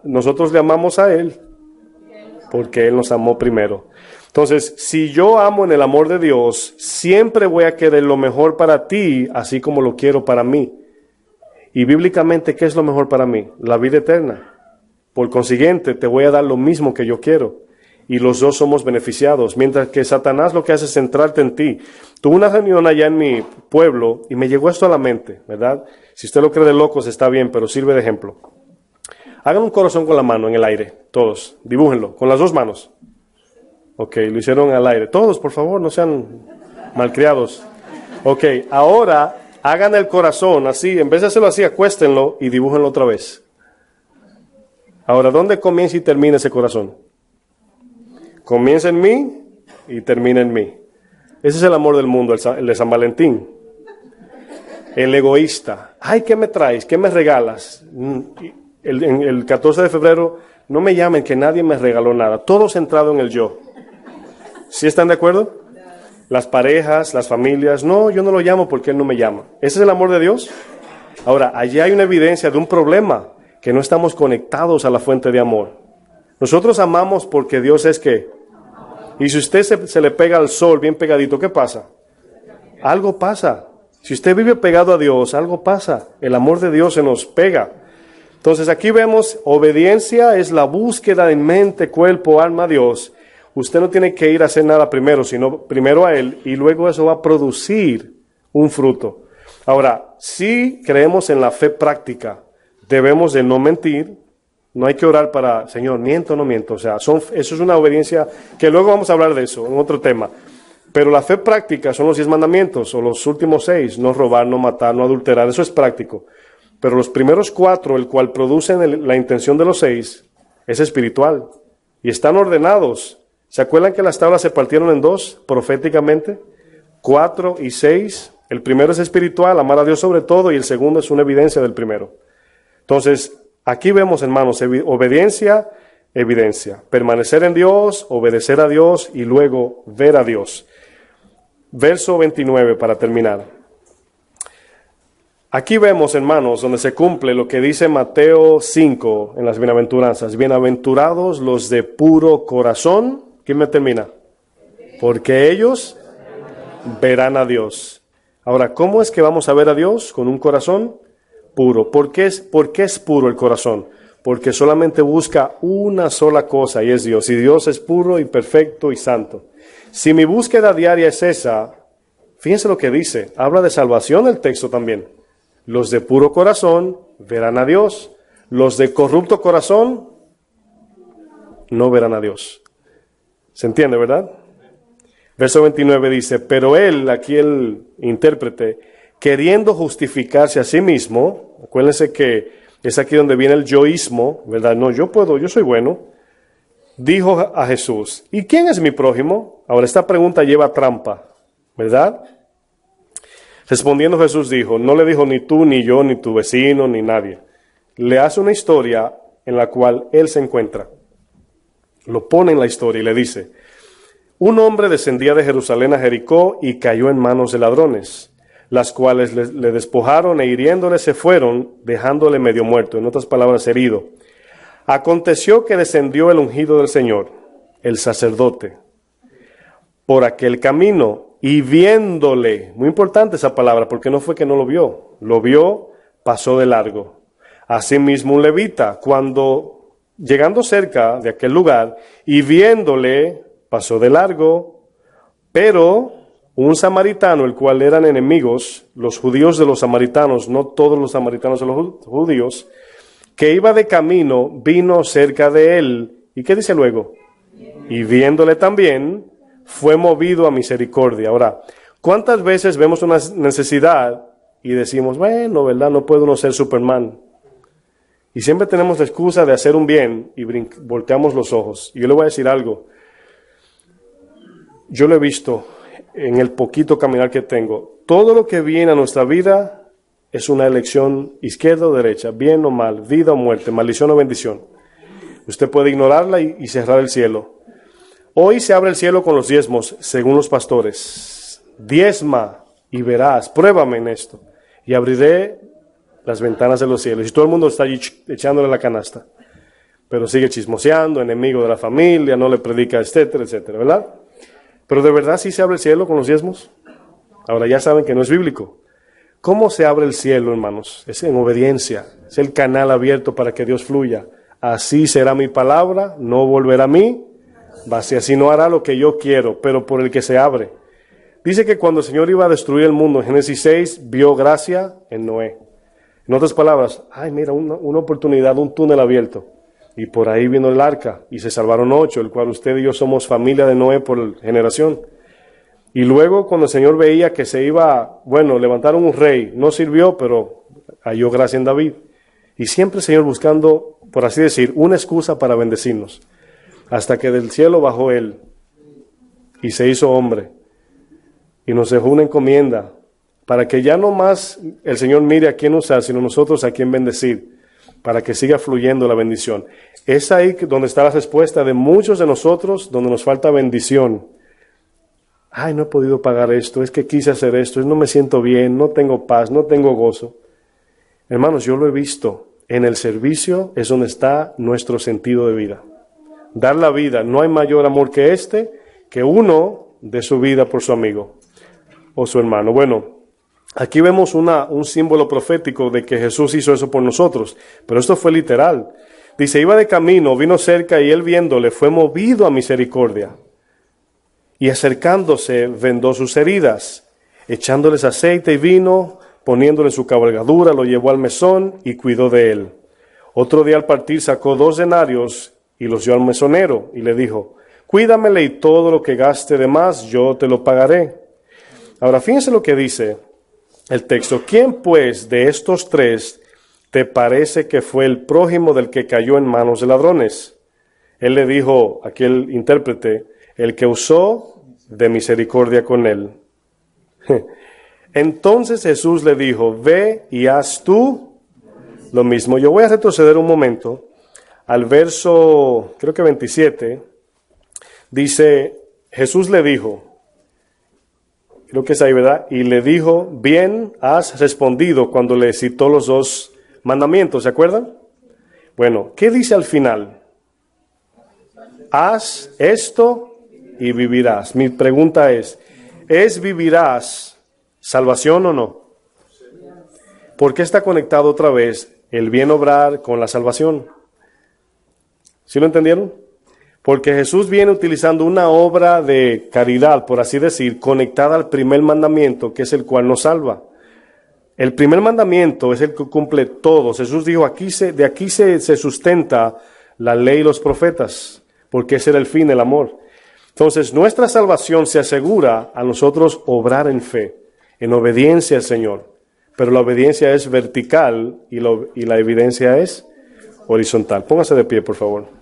nosotros le amamos a Él, porque Él nos amó primero. Entonces, si yo amo en el amor de Dios, siempre voy a querer lo mejor para ti, así como lo quiero para mí. Y bíblicamente, ¿qué es lo mejor para mí? La vida eterna. Por consiguiente, te voy a dar lo mismo que yo quiero. Y los dos somos beneficiados. Mientras que Satanás lo que hace es centrarte en ti. Tuve una reunión allá en mi pueblo y me llegó esto a la mente, ¿verdad? Si usted lo cree de locos está bien, pero sirve de ejemplo. Hagan un corazón con la mano en el aire, todos. Dibújenlo, con las dos manos. Ok, lo hicieron al aire. Todos, por favor, no sean malcriados. Ok, ahora hagan el corazón así. En vez de hacerlo así, acuéstenlo y dibújenlo otra vez. Ahora, ¿dónde comienza y termina ese corazón? Comienza en mí y termina en mí. Ese es el amor del mundo, el de San Valentín. El egoísta. Ay, ¿qué me traes? ¿Qué me regalas? El 14 de febrero, no me llamen que nadie me regaló nada. Todo centrado en el yo. ¿Sí están de acuerdo? Las parejas, las familias. No, yo no lo llamo porque él no me llama. ¿Ese es el amor de Dios? Ahora, allí hay una evidencia de un problema, que no estamos conectados a la fuente de amor. Nosotros amamos porque Dios es ¿qué? Y si usted se le pega al sol bien pegadito, ¿qué pasa? Algo pasa. Si usted vive pegado a Dios, algo pasa. El amor de Dios se nos pega. Entonces aquí vemos, obediencia es la búsqueda en mente, cuerpo, alma a Dios. Usted no tiene que ir a hacer nada primero, sino primero a Él, y luego eso va a producir un fruto. Ahora, si creemos en la fe práctica, debemos de no mentir. No hay que orar para, Señor, miento o no miento. O sea, eso es una obediencia que luego vamos a hablar de eso en otro tema. Pero la fe práctica son los 10 mandamientos, o los últimos 6, no robar, no matar, no adulterar, eso es práctico. Pero los primeros 4, el cual producen la intención de los 6, es espiritual. Y están ordenados. ¿Se acuerdan que las tablas se partieron en 2 proféticamente? 4 y 6. El primero es espiritual, amar a Dios sobre todo, y el segundo es una evidencia del primero. Entonces, aquí vemos, hermanos, obediencia, evidencia. Permanecer en Dios, obedecer a Dios y luego ver a Dios. Verso 29 para terminar. Aquí vemos, hermanos, donde se cumple lo que dice Mateo 5 en las bienaventuranzas. Bienaventurados los de puro corazón. ¿Quién me termina? Porque ellos verán a Dios. Ahora, ¿cómo es que vamos a ver a Dios? Con un corazón puro. ¿Por qué es puro el corazón? Porque solamente busca una sola cosa y es Dios. Y Dios es puro y perfecto y santo. Si mi búsqueda diaria es esa, fíjense lo que dice. Habla de salvación el texto también. Los de puro corazón verán a Dios. Los de corrupto corazón no verán a Dios. ¿Se entiende, verdad? Verso 29 dice, pero él, aquí el intérprete, queriendo justificarse a sí mismo, acuérdense que es aquí donde viene el yoísmo, ¿verdad? No, yo puedo, yo soy bueno. Dijo a Jesús, ¿y quién es mi prójimo? Ahora esta pregunta lleva trampa, ¿verdad? Respondiendo Jesús dijo, no le dijo ni tú, ni yo, ni tu vecino, ni nadie. Le hace una historia en la cual él se encuentra. Lo pone en la historia y le dice, un hombre descendía de Jerusalén a Jericó y cayó en manos de ladrones, las cuales le despojaron e hiriéndole se fueron, dejándole medio muerto, en otras palabras, herido. Aconteció que descendió el ungido del Señor, el sacerdote, por aquel camino y viéndole, muy importante esa palabra, porque no fue que no lo vio, pasó de largo. Asimismo un levita, cuando llegando cerca de aquel lugar y viéndole, pasó de largo, pero un samaritano, el cual eran enemigos, los judíos de los samaritanos, no todos los samaritanos de los judíos, que iba de camino, vino cerca de él. ¿Y qué dice luego? Y viéndole también, fue movido a misericordia. Ahora, ¿cuántas veces vemos una necesidad y decimos, bueno, ¿verdad? No puede uno ser Superman. Y siempre tenemos la excusa de hacer un bien y volteamos los ojos. Y yo le voy a decir algo. Yo lo he visto en el poquito caminar que tengo. Todo lo que viene a nuestra vida es una elección izquierda o derecha, bien o mal, vida o muerte, maldición o bendición. Usted puede ignorarla y cerrar el cielo. Hoy se abre el cielo con los diezmos, según los pastores. Diezma y verás, pruébame en esto, y abriré las ventanas de los cielos. Y todo el mundo está allí echándole la canasta, pero sigue chismoseando, enemigo de la familia, no le predica, etcétera, etcétera, ¿verdad? Pero ¿de verdad sí se abre el cielo con los diezmos? Ahora ya saben que no es bíblico. ¿Cómo se abre el cielo, hermanos? Es en obediencia, es el canal abierto para que Dios fluya. Así será mi palabra, no volverá a mí, así no hará lo que yo quiero, pero por el que se abre. Dice que cuando el Señor iba a destruir el mundo, en Génesis 6, vio gracia en Noé. En otras palabras, ay, mira, una oportunidad, un túnel abierto. Y por ahí vino el arca, y se salvaron 8, el cual usted y yo somos familia de Noé por generación. Y luego cuando el Señor veía que se iba, levantaron un rey, no sirvió, pero halló gracia en David. Y siempre el Señor buscando, por así decir, una excusa para bendecirnos. Hasta que del cielo bajó Él y se hizo hombre. Y nos dejó una encomienda para que ya no más el Señor mire a quién usar, sino nosotros a quién bendecir, para que siga fluyendo la bendición. Es ahí donde está la respuesta de muchos de nosotros, donde nos falta bendición. Ay, no he podido pagar esto, es que quise hacer esto, no me siento bien, no tengo paz, no tengo gozo. Hermanos, yo lo he visto. En el servicio es donde está nuestro sentido de vida. Dar la vida. No hay mayor amor que este, que uno dé su vida por su amigo o su hermano. Bueno, aquí vemos un símbolo profético de que Jesús hizo eso por nosotros, pero esto fue literal. Dice, iba de camino, vino cerca y él viéndole fue movido a misericordia. Y acercándose vendó sus heridas, echándoles aceite y vino, poniéndole su cabalgadura, lo llevó al mesón y cuidó de él. Otro día al partir sacó 2 denarios y los dio al mesonero y le dijo, cuídamele y todo lo que gaste de más yo te lo pagaré. Ahora fíjense lo que dice el texto. ¿Quién pues de estos 3 te parece que fue el prójimo del que cayó en manos de ladrones? Él le dijo, aquel intérprete, el que usó de misericordia con él. Entonces Jesús le dijo, ve y haz tú lo mismo. Yo voy a retroceder un momento al verso, creo que 27. Dice, Jesús le dijo, creo que es ahí, ¿verdad? Y le dijo, bien has respondido, cuando le citó los 2 mandamientos, ¿se acuerdan? Bueno, ¿qué dice al final? Haz esto y vivirás. Mi pregunta es vivirás salvación o no? ¿Por qué está conectado otra vez el bien obrar con la salvación? ¿Sí lo entendieron? Porque Jesús viene utilizando una obra de caridad, por así decir, conectada al primer mandamiento, que es el cual nos salva. El primer mandamiento es el que cumple todos. Jesús dijo, de aquí se sustenta la ley y los profetas, porque ese era el fin, el amor. Entonces, nuestra salvación se asegura a nosotros obrar en fe, en obediencia al Señor. Pero la obediencia es vertical y la evidencia es horizontal. Póngase de pie, por favor.